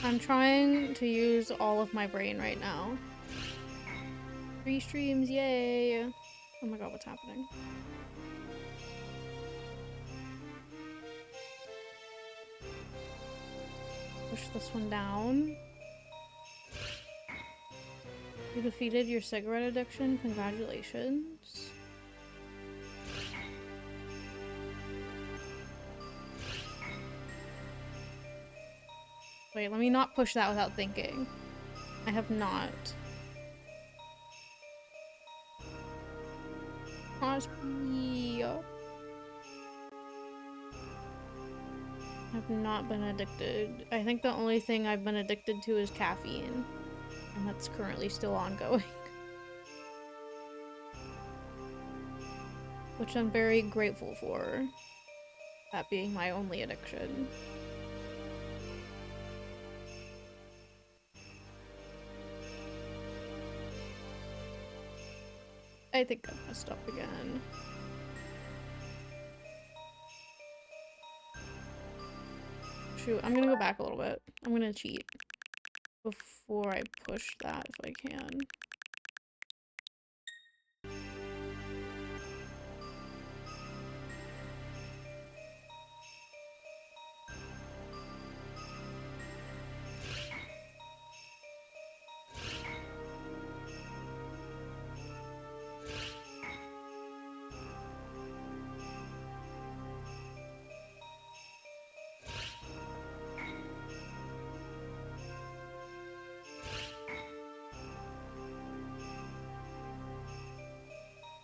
I'm trying to use all of my brain right now. 3 streams, yay! Oh my god, what's happening? Push this one down. You defeated your cigarette addiction, congratulations. Wait, let me not push that without thinking. I have not. Crosby. I've not been addicted. I think the only thing I've been addicted to is caffeine. And that's currently still ongoing. Which I'm very grateful for. That being my only addiction. I think I messed up again. Shoot, I'm gonna go back a little bit. I'm gonna cheat before I push that if I can.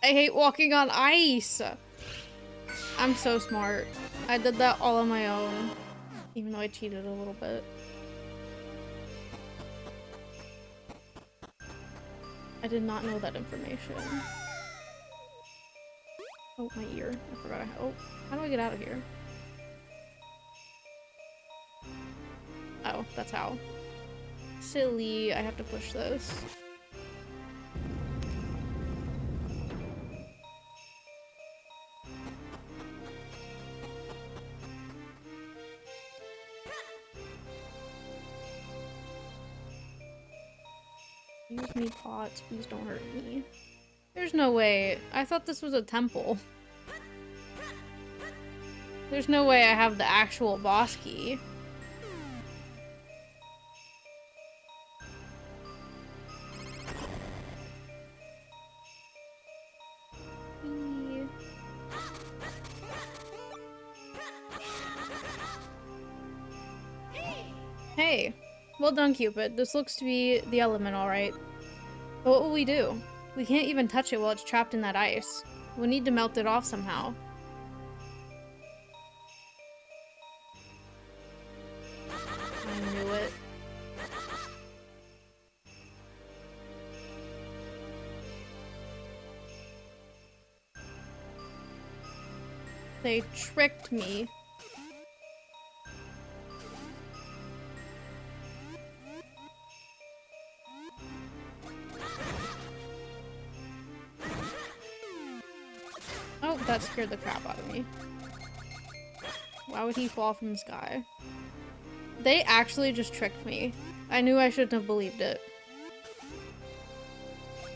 hate walking on ice. I'm so smart. I did that all on my own. Even though I cheated a little bit. I did not know that information. Oh, my ear. I forgot. Oh, how do I get out of here? Oh, that's how. Silly. I have to push this. Use me pots. Please don't hurt me. There's no way. I thought this was a temple. There's no way I have the actual boss key. Hey. Well done, Cupid. This looks to be the element, alright. But what will we do? We can't even touch it while it's trapped in that ice. We'll need to melt it off somehow. I knew it. They tricked me. Oh, that scared the crap out of me. Why would he fall from the sky? They actually just tricked me. I knew I shouldn't have believed it.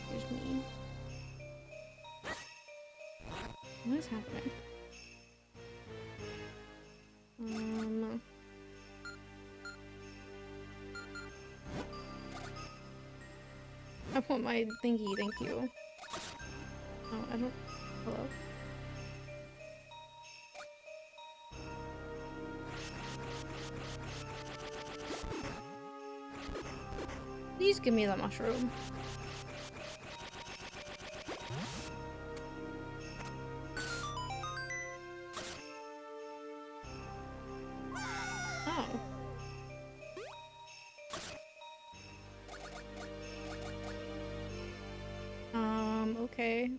Here's me. What is happening? I want my thingy, thank you. Oh, I don't... Hello? Please give me the mushroom. Oh. Okay.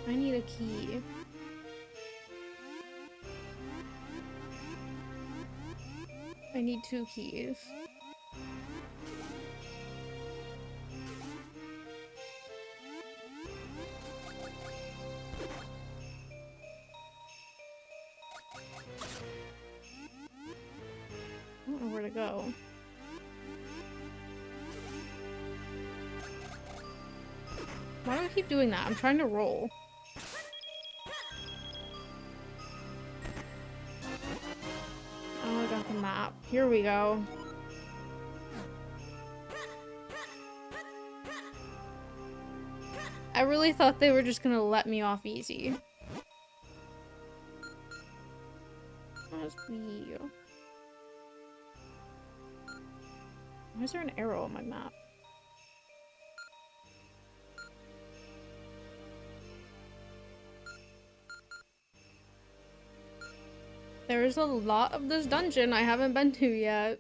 I need a key. I need 2 keys. I don't know where to go. Why do I keep doing that? I'm trying to roll. Oh, I got the map. Here we go. I really thought they were just gonna let me off easy. Must be. Why is there an arrow on my map? There is a lot of this dungeon I haven't been to yet.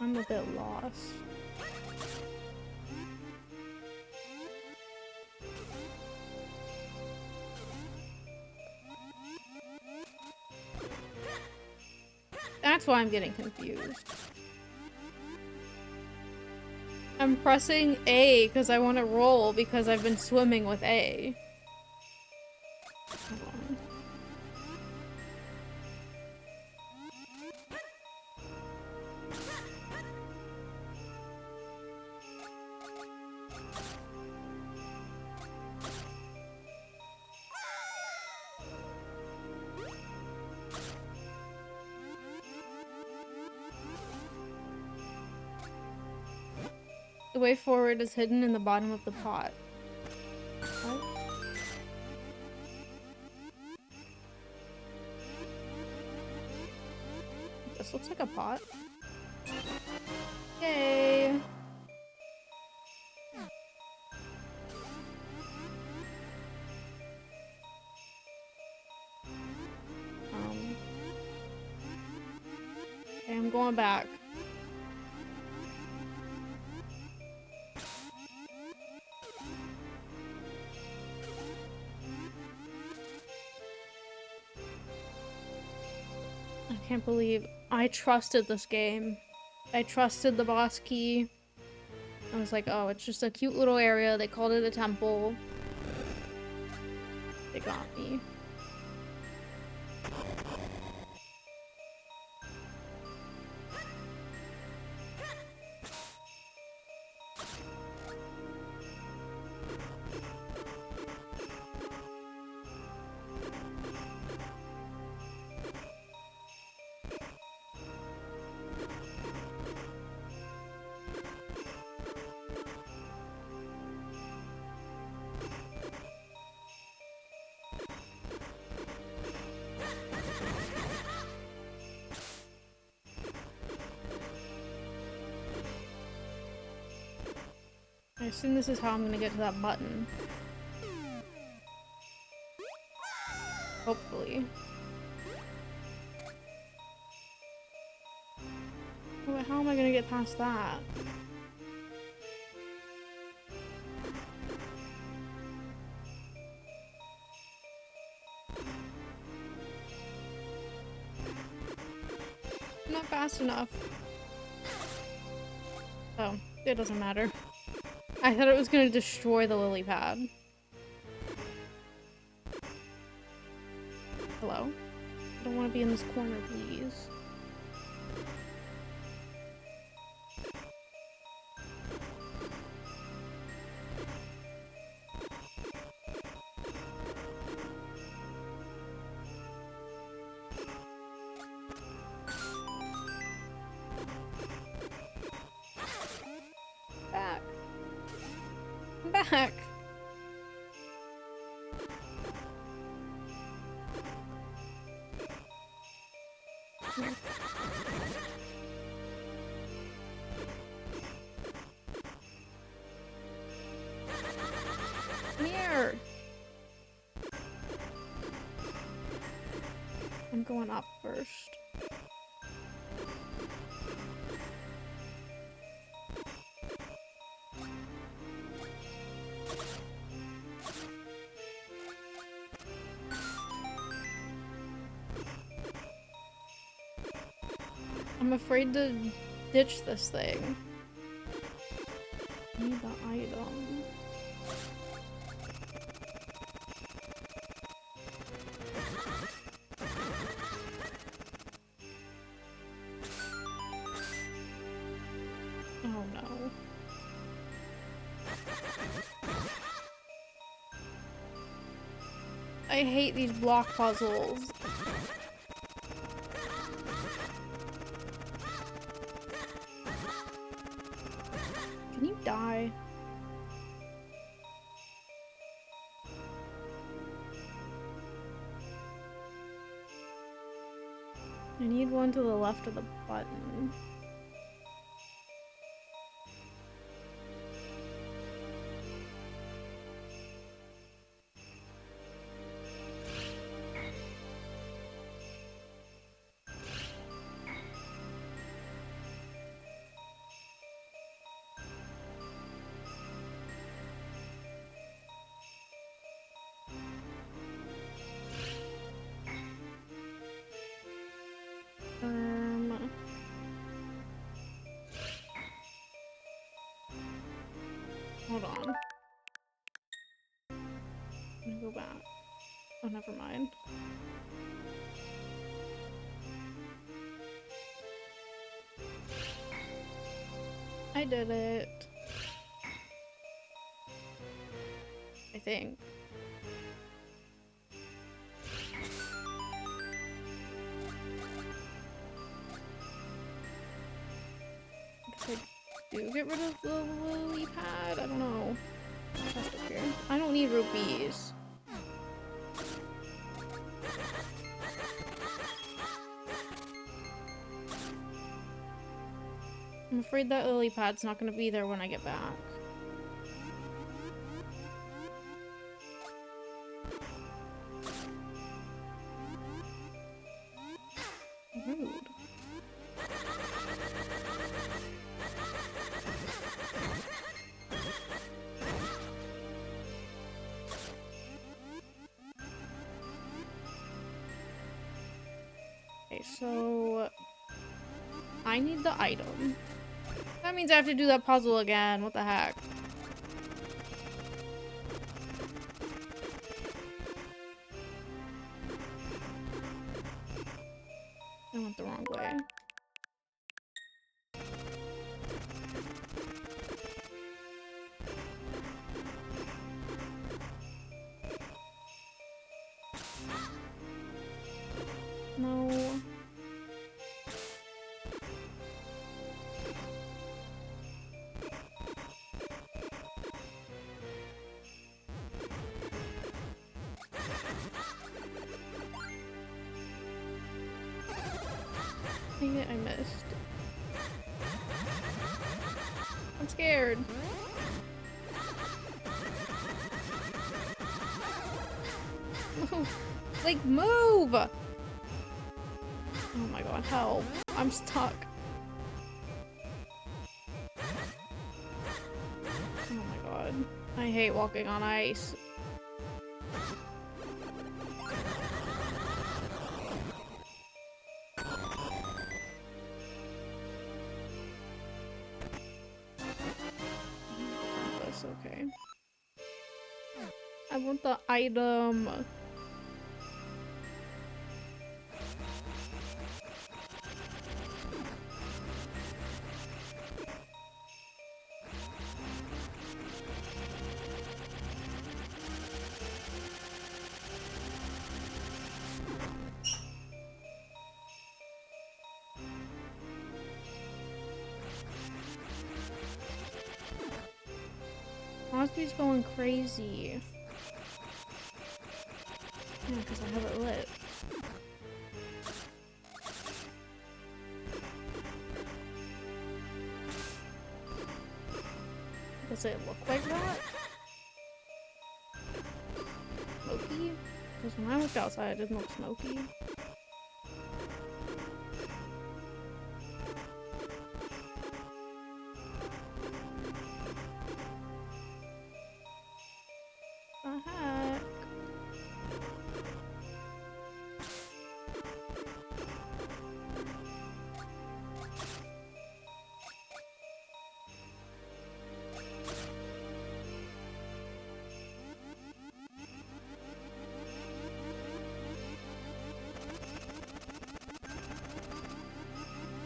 I'm a bit lost. That's why I'm getting confused. I'm pressing A because I want to roll because I've been swimming with A. Hold on. The way forward is hidden in the bottom of the pot. What? This looks like a pot. Yay! Okay, I'm going back. I can't believe I trusted this game. I trusted the boss key. I was like, oh, it's just a cute little area. They called it a temple. They got me. I assume this is how I'm gonna get to that button. Hopefully. Oh, but how am I gonna get past that? I'm not fast enough. Oh, it doesn't matter. I thought it was gonna destroy the lily pad. Hello? I don't want to be in this corner, please. Back. I'm back. Come here. I'm going up first. I'm afraid to ditch this thing. I need the item. Oh no. I hate these block puzzles. Can you die? I need one to the left of the button. Hold on. I'm gonna go back. Oh, never mind. I did it. I think. do get rid of the lily pad? I don't know. Chest up here. I don't need rupees. I'm afraid that lily pad's not gonna be there when I get back. Rude. Okay, so I need the item. That means I have to do that puzzle again. What the heck? I went the wrong way. No. Dang it, I missed. I'm scared. Like, move! Oh my god, help. I'm stuck. Oh my god. I hate walking on ice. That's okay. I want the item. Osby's going crazy. Yeah, because I have it lit. Does it look like that? Smoky? Because when I looked outside, it didn't look smoky. The heck?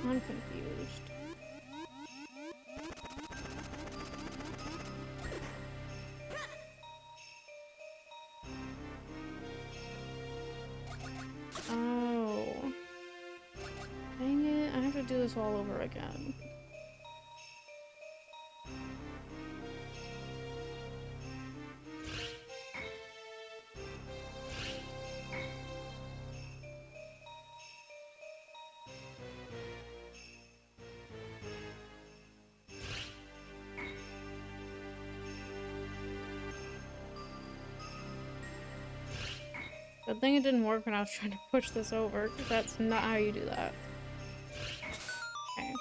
I'm confused. Oh. Dang it, I have to do this all over again. Good thing it didn't work when I was trying to push this over, because that's not how you do that. Okay.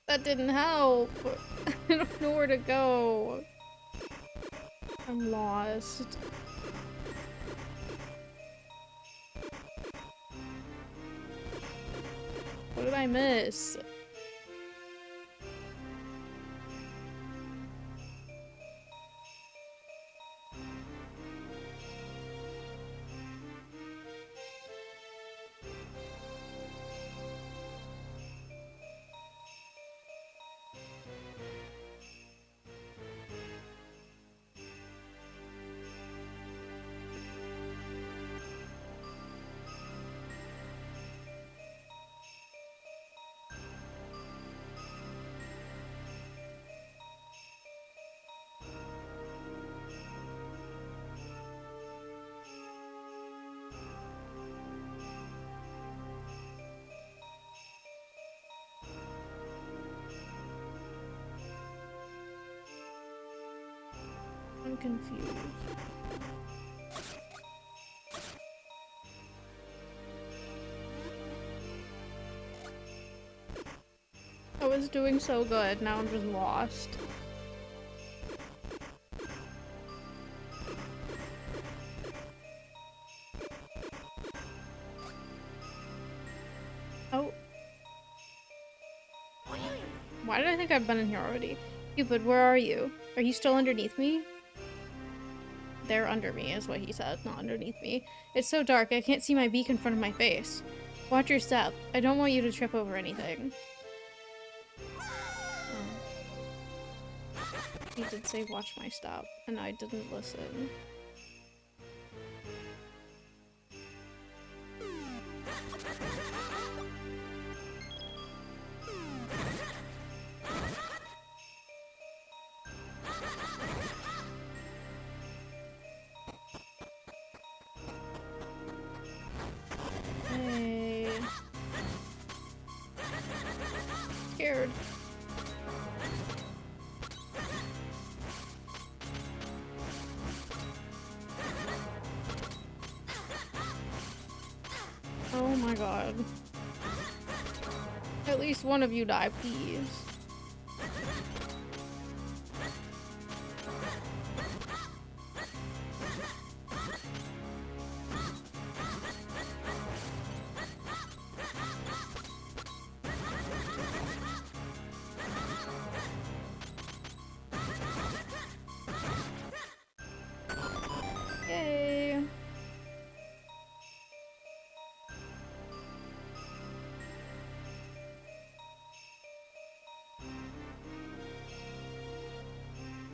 That didn't help. I don't know where to go. I'm lost. What did I miss? confused. I was doing so good, now I'm just lost. Oh. Why did I think I've been in here already? Cupid, where are you? Are you still underneath me? They're under me, is what he said, not underneath me. It's so dark, I can't see my beak in front of my face. Watch your step. I don't want you to trip over anything. He did say watch my step, and I didn't listen. Hey. Scared. Oh my god. At least one of you die, please. Yay.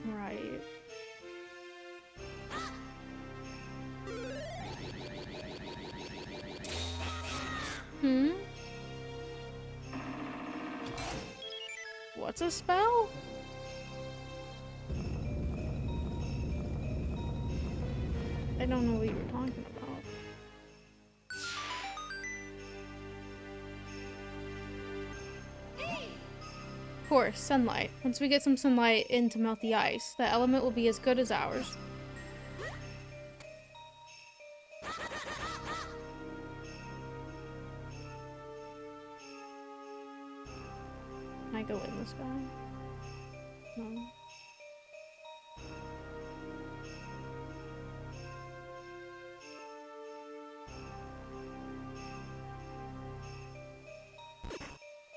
Right. Hmm? What's a spell? I don't know what you were talking about. Of course, sunlight. Once we get some sunlight in to melt the ice, the element will be as good as ours. Can I go in this guy? No.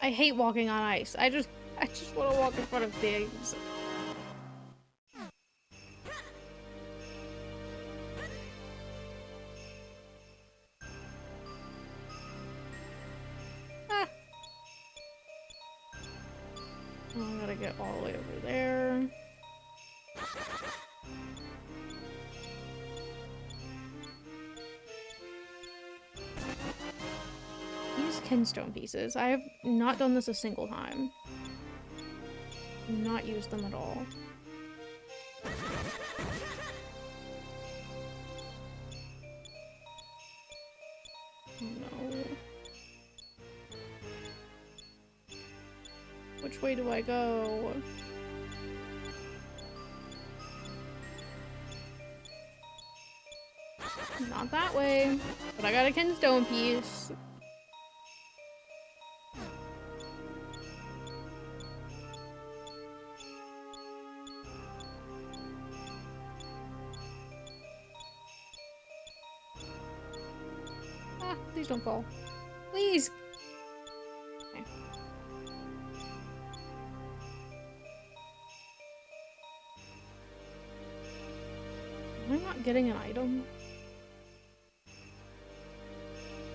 I hate walking on ice. I just want to walk in front of things. Ah. Oh, I gotta get all the way over there. Use kinstone pieces. I have not done this a single time. Not used them at all. Oh no. Which way do I go? Not that way. But I got a kinstone piece. Ah, please don't fall. Please! Okay. Am I not getting an item?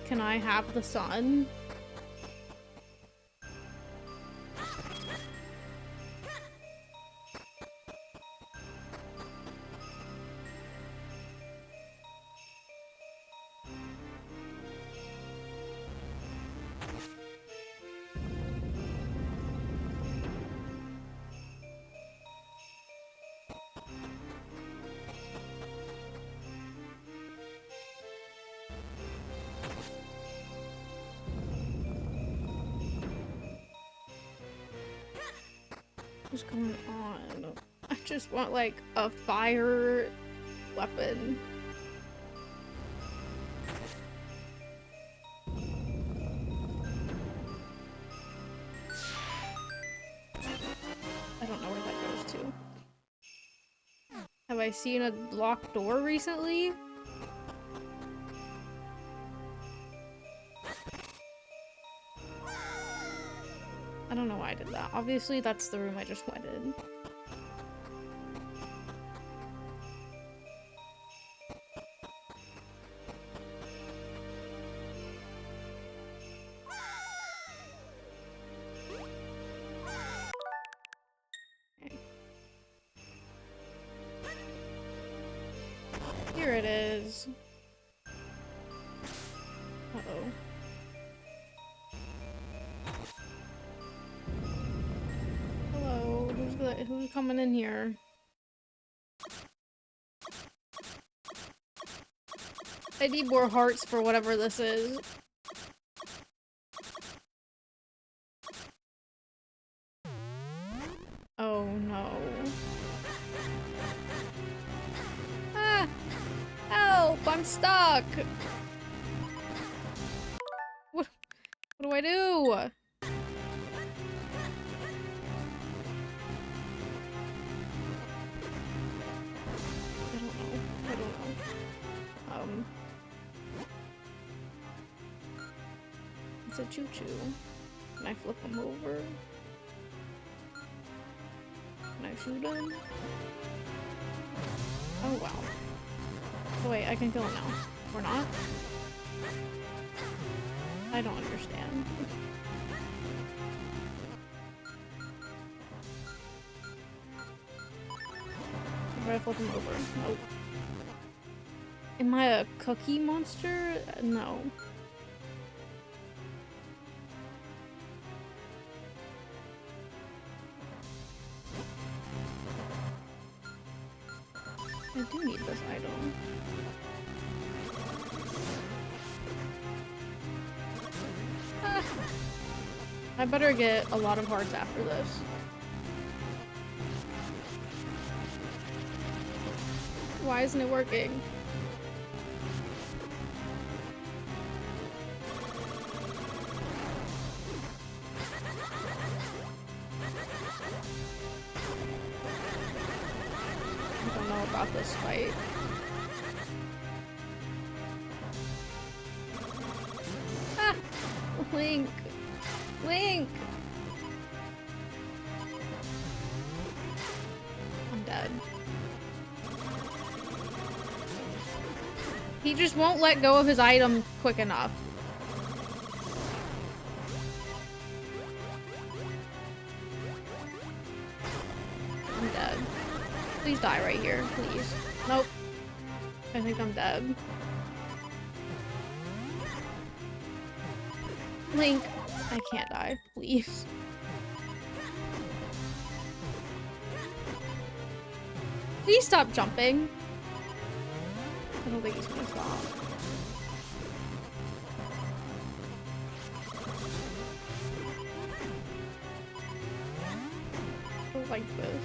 Can I have the sun? What's going on? I'm just want, like, a fire weapon. I don't know where that goes to. Have I seen a locked door recently? I don't know why I did that. Obviously, that's the room I just went in. Okay. Here it is. Uh-oh. Hello, who's coming in here? I need more hearts for whatever this is. Oh no. Ah! Help! I'm stuck! What do I do? I don't know. It's a choo-choo. Can I flip him over? Can I shoot him? Oh wow. Oh wait, I can kill him now. Or not? I don't understand. How do I flip him over? Nope. Am I a cookie monster? No. I do need this item. Ah. I better get a lot of hearts after this. Why isn't it working? I don't know about this fight. Ah! Link! Link! I'm dead. He just won't let go of his item quick enough. I'm dead. Please die right here, please. Nope. I think I'm dead. Link, I can't die, please. Please stop jumping. I don't think he's gonna stop. I don't like this.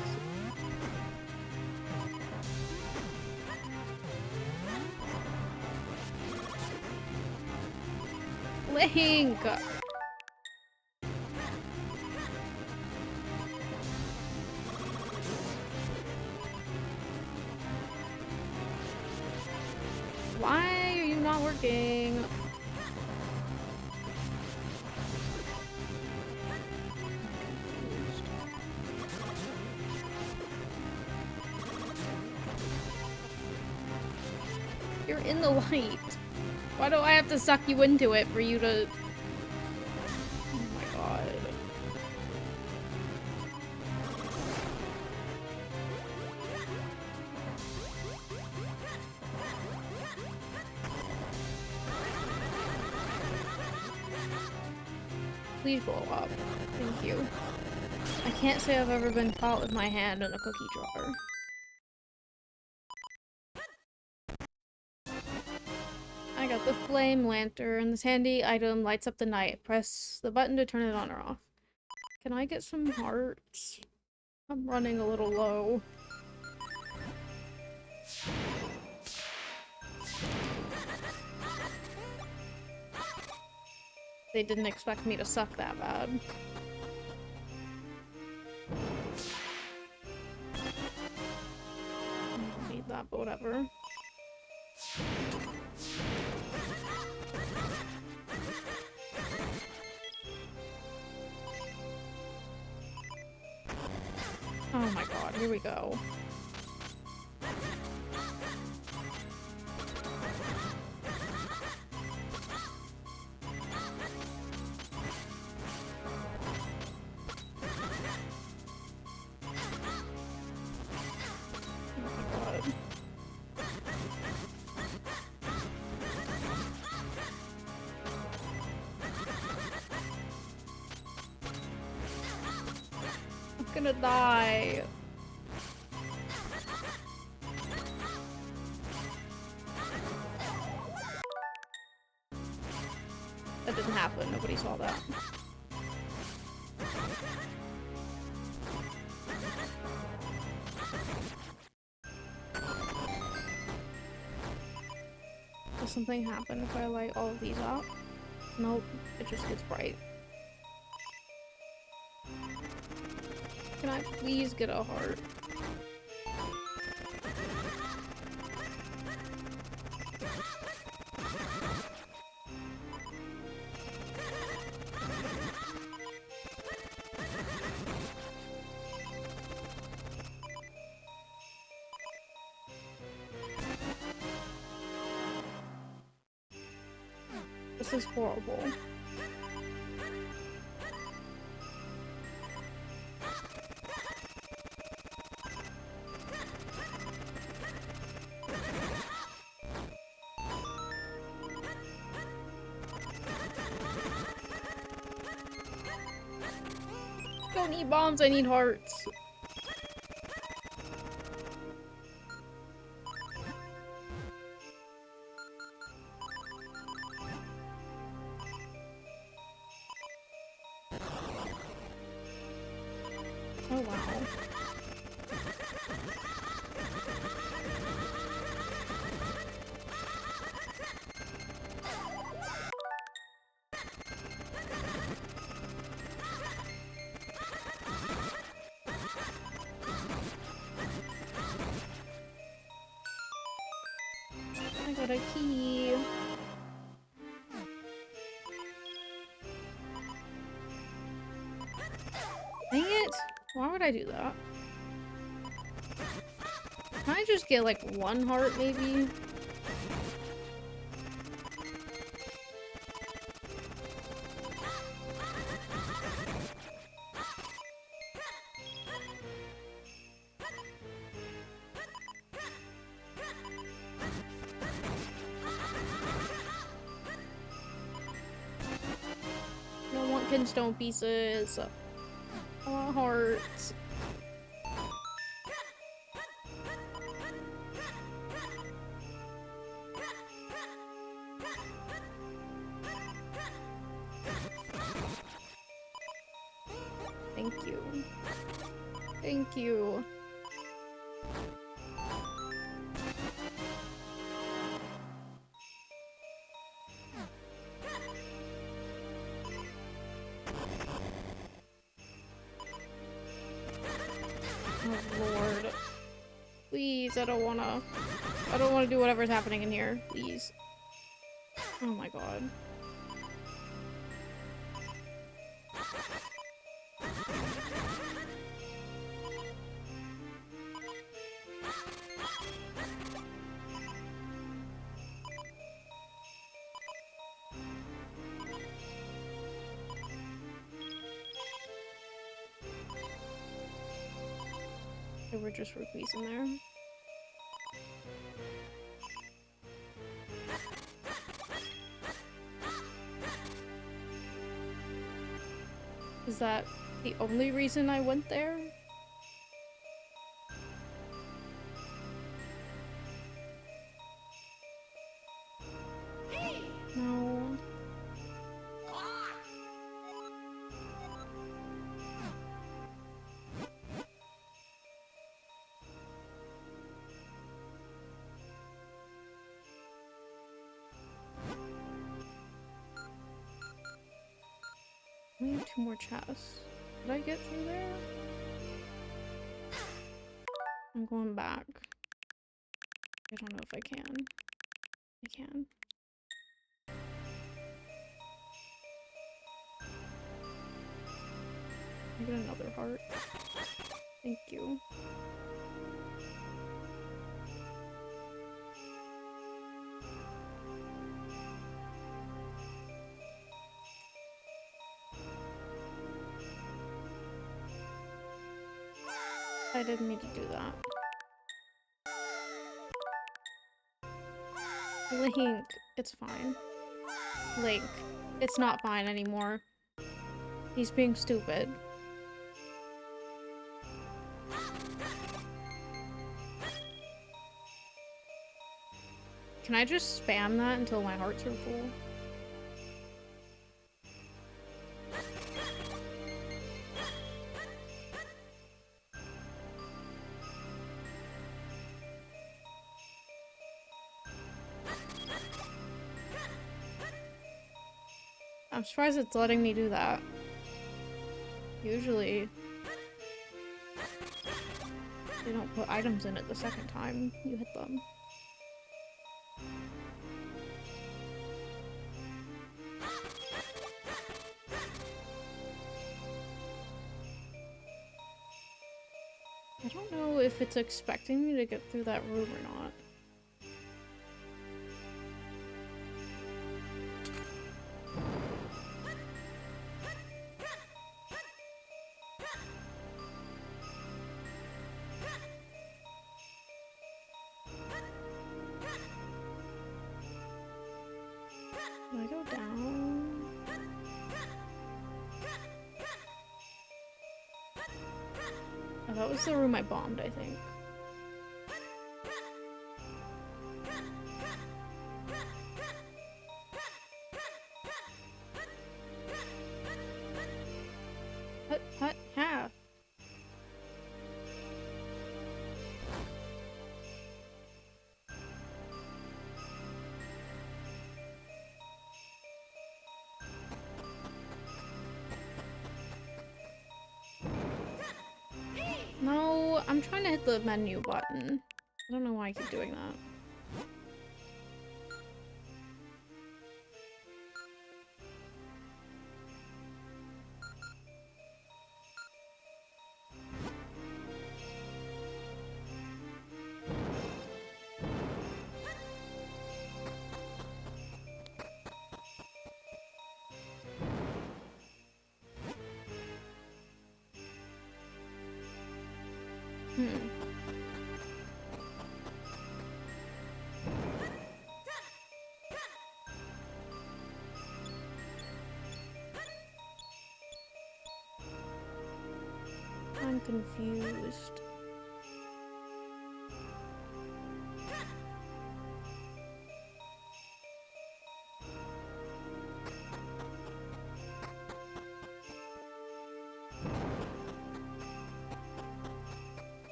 Link! Why are you not working? You're in the light. Why do I have to suck you into it for you to... Oh my god. Please blow up. Thank you. I can't say I've ever been caught with my hand in a cookie jar. I got the flame lantern. This handy item lights up the night. Press the button to turn it on or off. Can I get some hearts? I'm running a little low. They didn't expect me to suck that bad. I don't need that, but whatever. Oh my god, here we go. Gonna die. That didn't happen. Nobody saw that. Does something happen if I light all of these up? Nope. It just gets bright. Can I please get a heart? This is horrible. Don't need bombs, I need hearts. Oh wow. I got a key. Dang it! Why would I do that? Can I just get like one heart maybe? I don't want pinstone pieces. I want hearts. Thank you. Thank you. Oh lord. Please, I don't wanna do whatever's happening in here. Please. Oh my god. They were just rupees in there. Is that the only reason I went there? No. We have 2 more chests. Did I get through there? I'm going back. I don't know if I can. I can. I get another heart. Thank you. I didn't mean to do that. Link, it's fine. Link, it's not fine anymore. He's being stupid. Can I just spam that until my hearts are full? I'm surprised it's letting me do that. Usually, they don't put items in it the second time you hit them. I don't know if it's expecting me to get through that room or not. Do I go down? Oh, that was the room I bombed, I think. What? How? No, I'm trying to hit the menu button. I don't know why I keep doing that. I'm confused.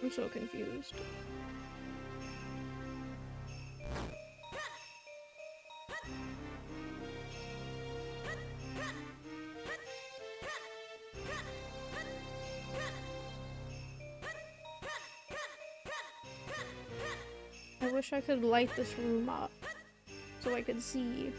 I'm so confused. I wish I could light this room up so I could see.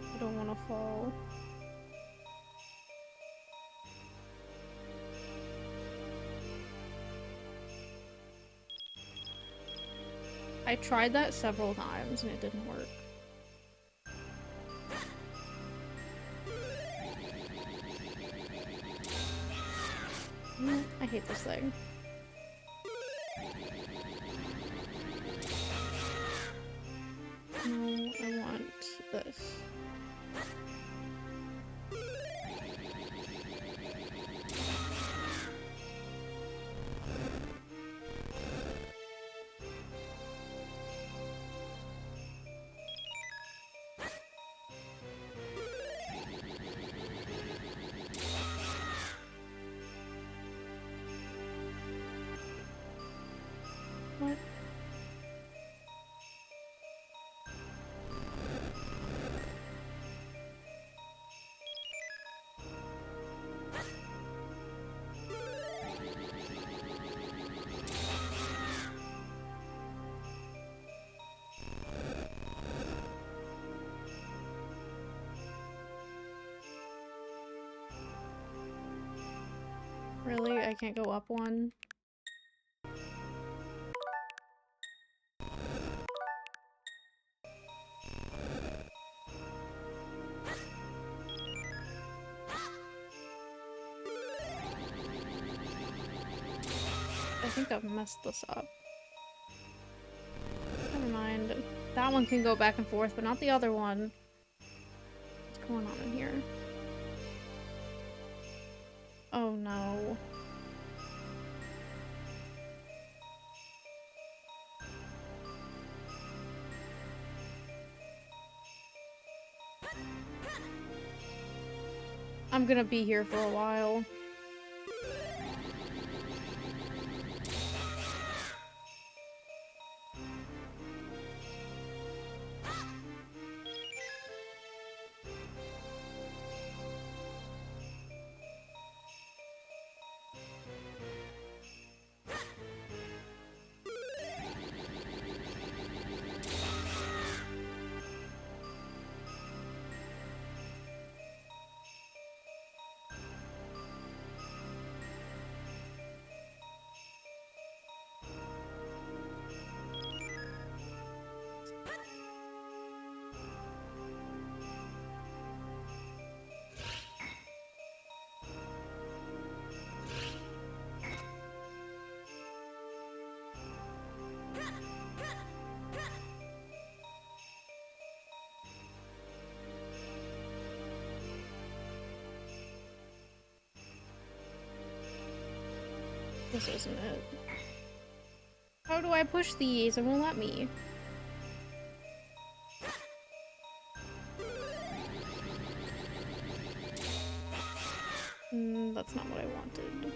I don't want to fall. I tried that several times and it didn't work. I hate this thing. No, I want this. What? Really? I can't go up one? I think I've messed this up. Never mind. That one can go back and forth, but not the other one. What's going on in here? Oh no. I'm gonna be here for a while. This isn't it. How do I push these? It won't let me. That's not what I wanted.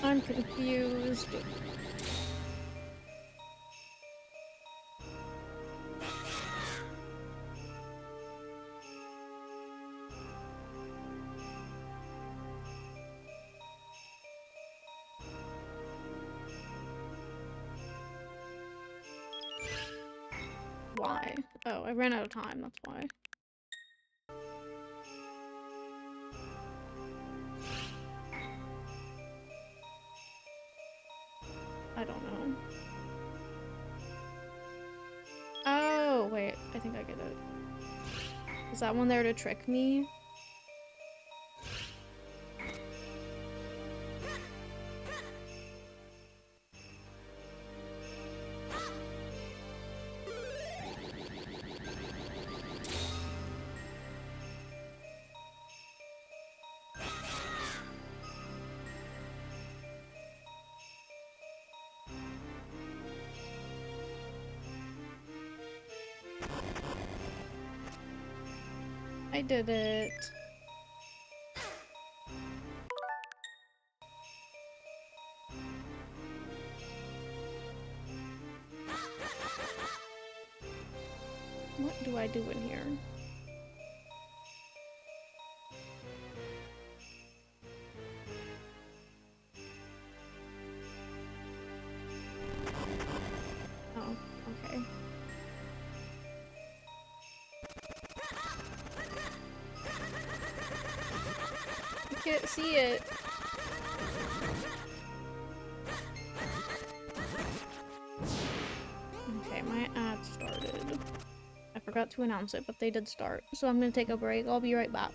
I'm confused. Why? Oh, I ran out of time, that's why. I don't know. Oh, wait, I think I get it. Is that one there to trick me? I did it. What do I do in here? Oh, okay. I can't see it. Okay, my ad started. I forgot to announce it, but they did start. So I'm gonna take a break. I'll be right back.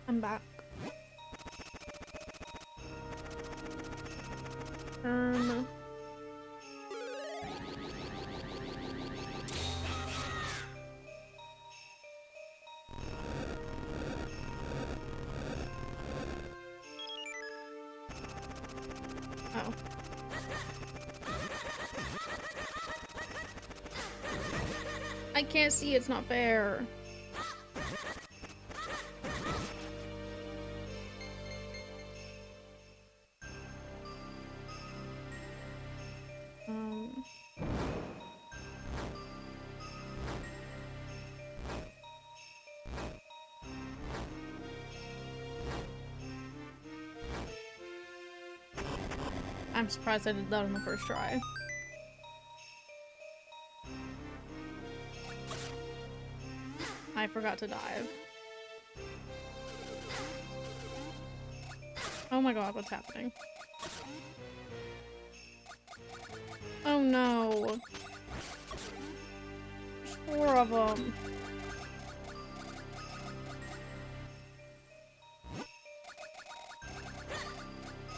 I'm back. Um... Oh. I can't see, it's not fair. Um... I'm surprised I did that on the first try. I forgot to dive. Oh my god, what's happening? Oh no. There's 4 of them.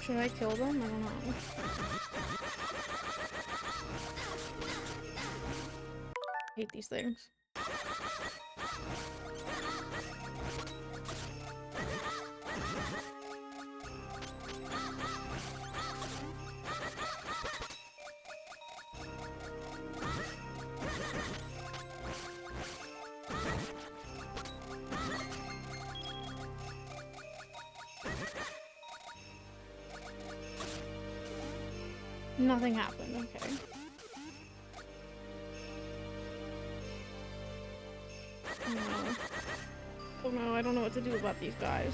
Should I kill them? I don't know. I hate these things. Nothing happened, okay. Oh no. Oh no, I don't know what to do about these guys.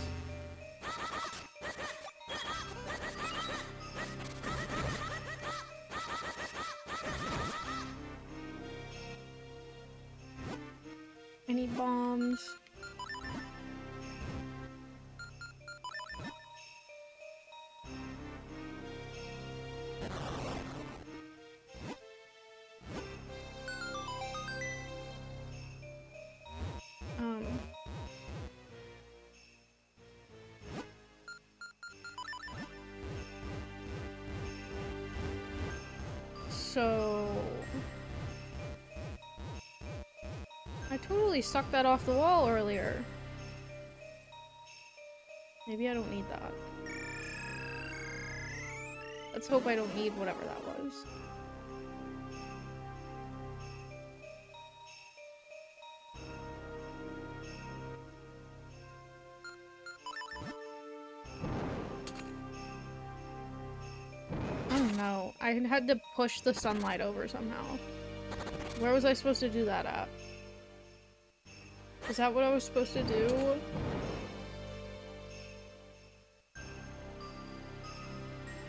I need bombs. So... I totally sucked that off the wall earlier. Maybe I don't need that. Let's hope I don't need whatever that was. Oh no, I had to push the sunlight over somehow. Where was I supposed to do that at? Is that what I was supposed to do?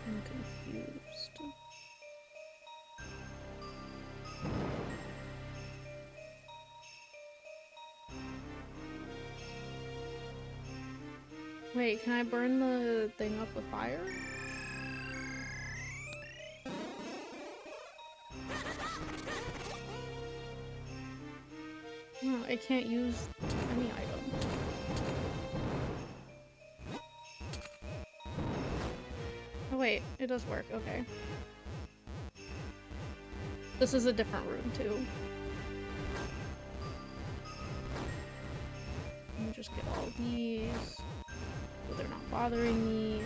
I'm confused. Wait, can I burn the thing up with fire? No, I can't use any item. Oh wait, it does work, okay. This is a different room too. Let me just get all these so they're not bothering me.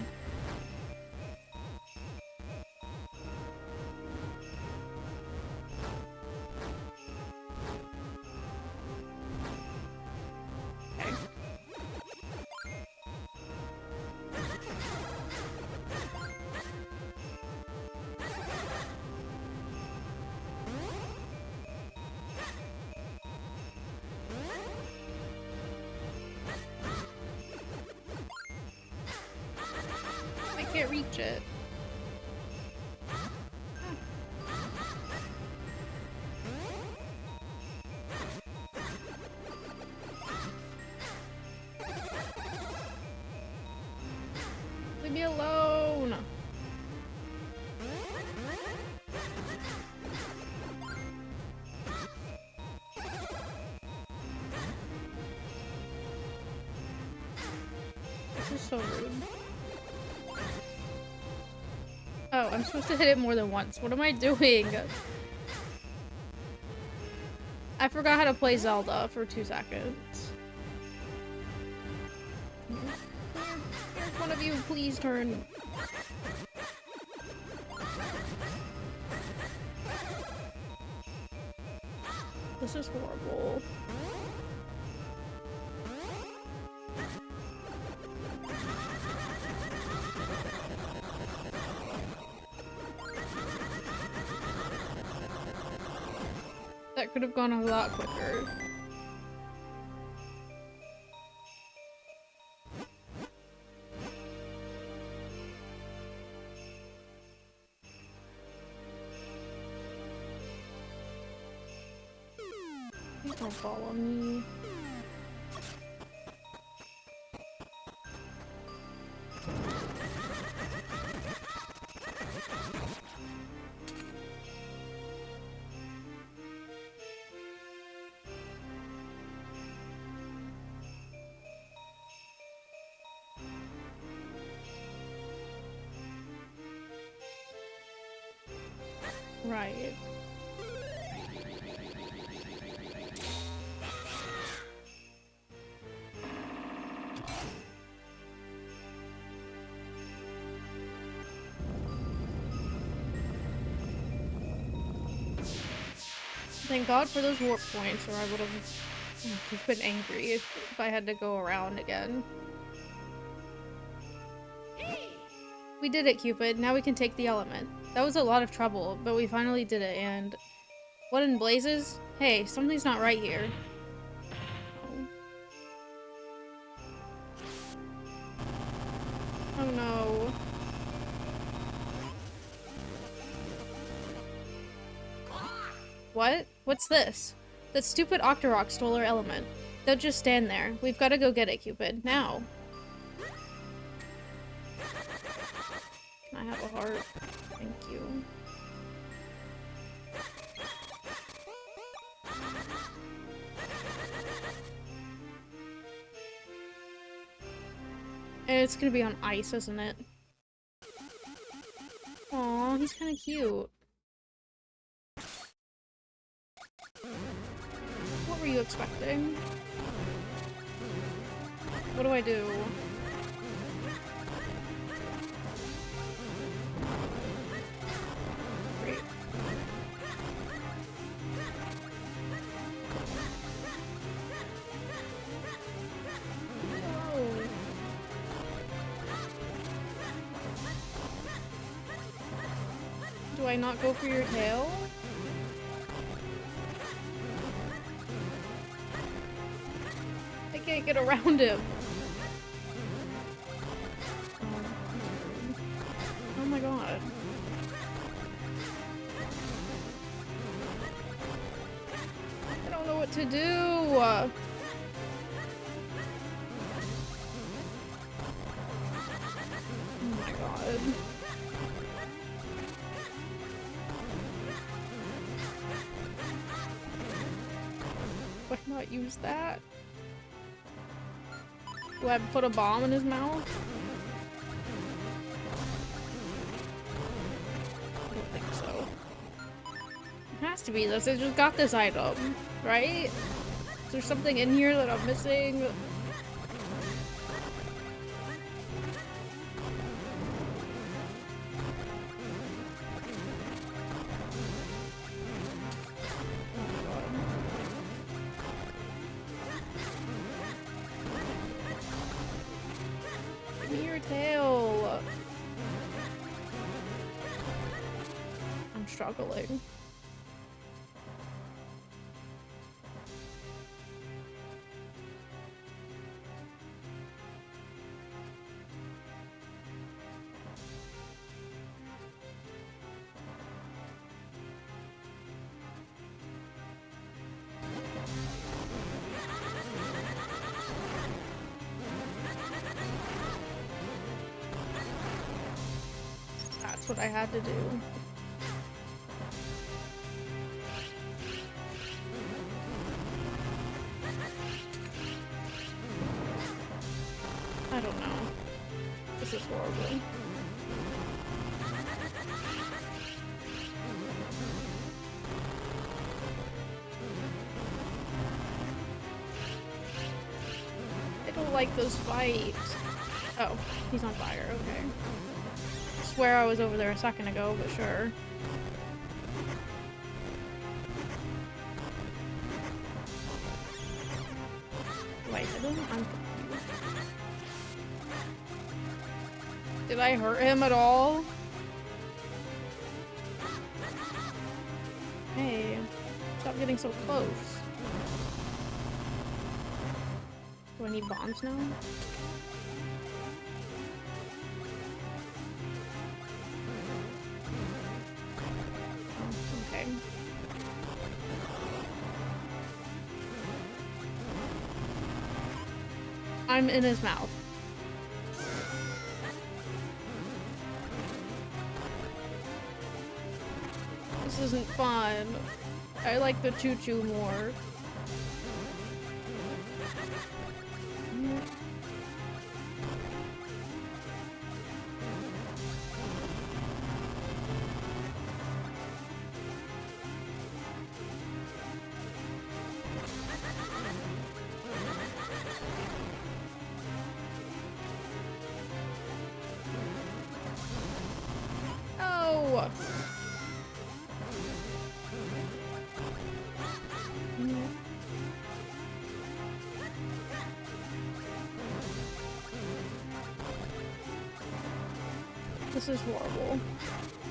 Can't reach it. Leave me alone. This is so rude. Oh, I'm supposed to hit it more than once. What am I doing? I forgot how to play Zelda for 2 seconds. Here's one of you, please turn. This is horrible. That could have gone a lot quicker. Please don't fall on me. Right. Thank God for those warp points, or I would have been angry if I had to go around again. We did it, Cupid. Now we can take the element. That was a lot of trouble, but we finally did it, and... What in blazes? Hey, something's not right here. Oh no. What? What's this? That stupid Octorok stole our element. Don't just stand there. We've got to go get it, Cupid. Now. Can I have a heart? Thank you. And it's gonna be on ice, isn't it? Aw, he's kinda cute. What were you expecting? What do I do? Great. Whoa. Do I not go for your tail? I can't get around him. Oh my god. I don't know what to do. Oh my god. Why not use that? Do I put a bomb in his mouth? I don't think so. It has to be this. I just got this item, right? Is there something in here that I'm missing? Give me your tail. I'm struggling. That's what I had to do. I don't know. This is horrible. I don't like those fights. Oh, he's on fire, okay. I swear I was over there a second ago, but sure. Do I hit him? I'm confused. Did I hurt him at all? Hey, stop getting so close. Do I need bombs now? Oh, okay. I'm in his mouth. This isn't fun. I like the choo-choo more. Oh! This is horrible.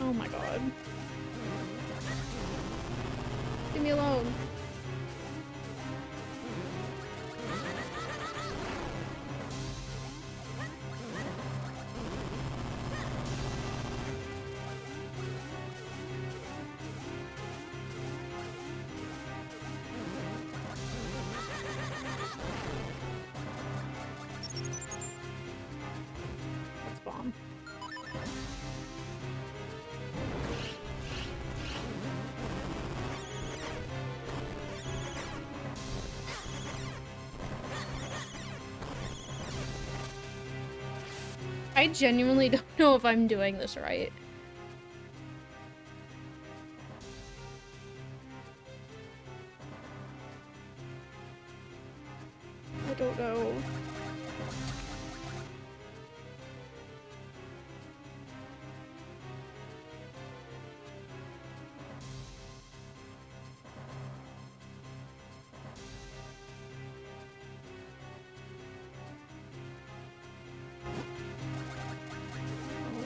Oh my god. Leave me alone. Let's bomb. I genuinely don't know if I'm doing this right. I don't know.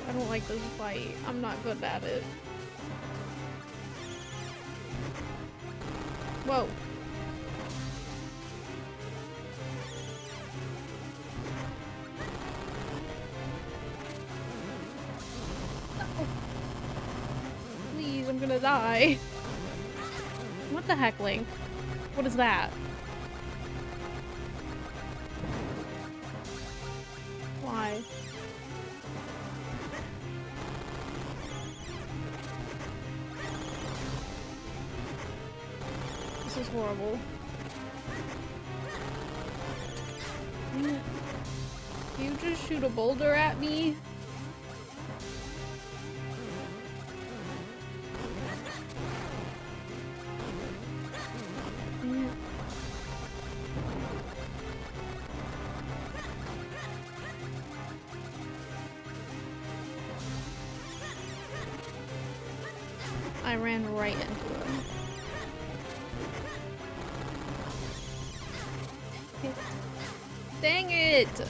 I don't like this fight. I'm not good at it. Whoa. No. Please, I'm gonna die. What the heck, Link? What is that? Why? This is horrible. You just shoot a boulder at me? I ran right into him. Dang it!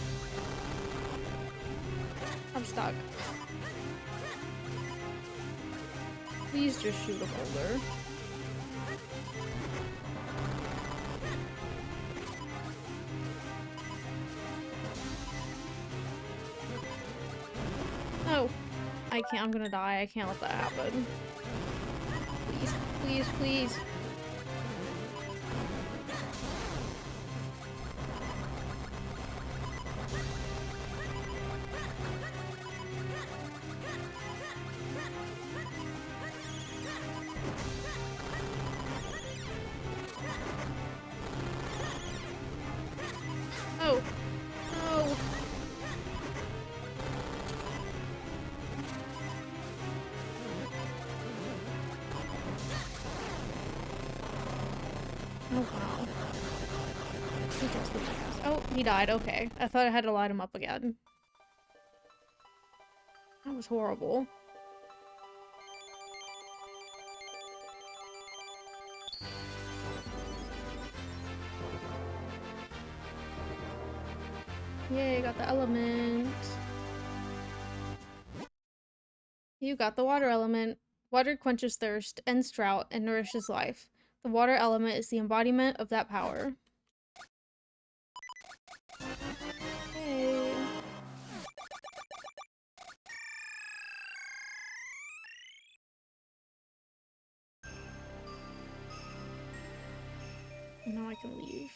I'm stuck. Please just shoot a boulder. Oh. I can't. I'm gonna die. I can't let that happen. Please, please, please. Oh. No. Oh, wow. Oh, he died. Okay. I thought I had to light him up again. That was horrible. Yay, got the element. You got the water element. Water quenches thirst, ends drought, and nourishes life. The water element is the embodiment of that power. Hey. Now I can leave.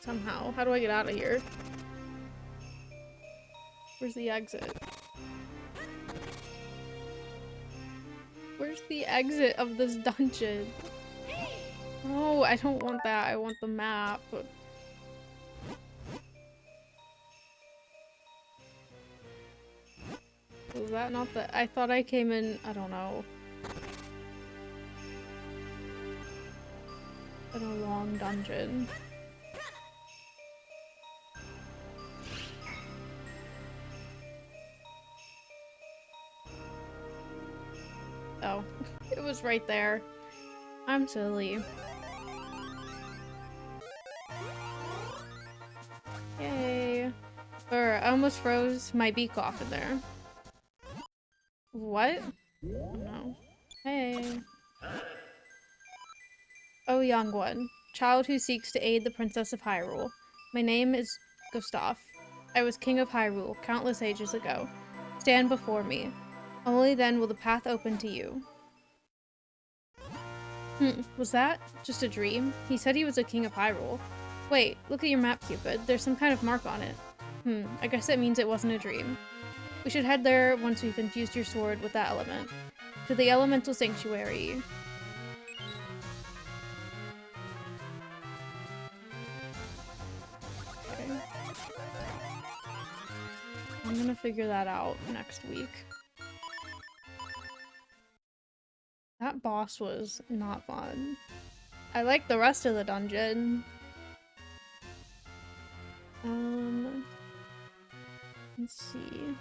somehow. How do I get out of here? Where's the exit? Where's the exit of this dungeon? Oh, I don't want that. I want the map. Was that not the- I thought I came in- I don't know. In a long dungeon. Oh, it was right there. I'm silly. Yay. I almost froze my beak off in there. What? Oh no. Hey. Oh, young one. Child who seeks to aid the Princess of Hyrule. My name is Gustav. I was king of Hyrule countless ages ago. Stand before me. Only then will the path open to you. Was that just a dream? He said he was a king of Hyrule. Wait, look at your map, Cupid. There's some kind of mark on it. I guess that means it wasn't a dream. We should head there once we've infused your sword with that element. To the Elemental Sanctuary. Okay. I'm gonna figure that out next week. That boss was not fun. I like the rest of the dungeon. Let's see.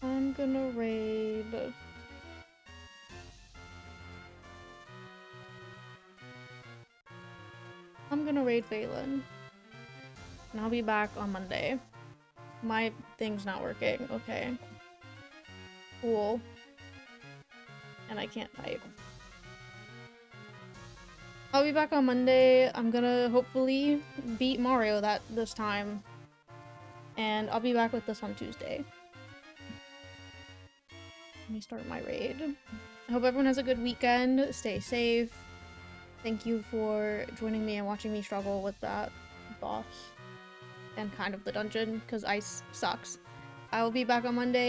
I'm gonna raid. I'm gonna raid Phelan. And I'll be back on Monday. My thing's not working. Okay. Cool. And I can't type. I'll be back on Monday. I'm gonna hopefully beat Mario this time. And I'll be back with this on Tuesday. Let me start my raid. I hope everyone has a good weekend. Stay safe. Thank you for joining me and watching me struggle with that boss. And kind of the dungeon, because ice sucks. I will be back on Monday.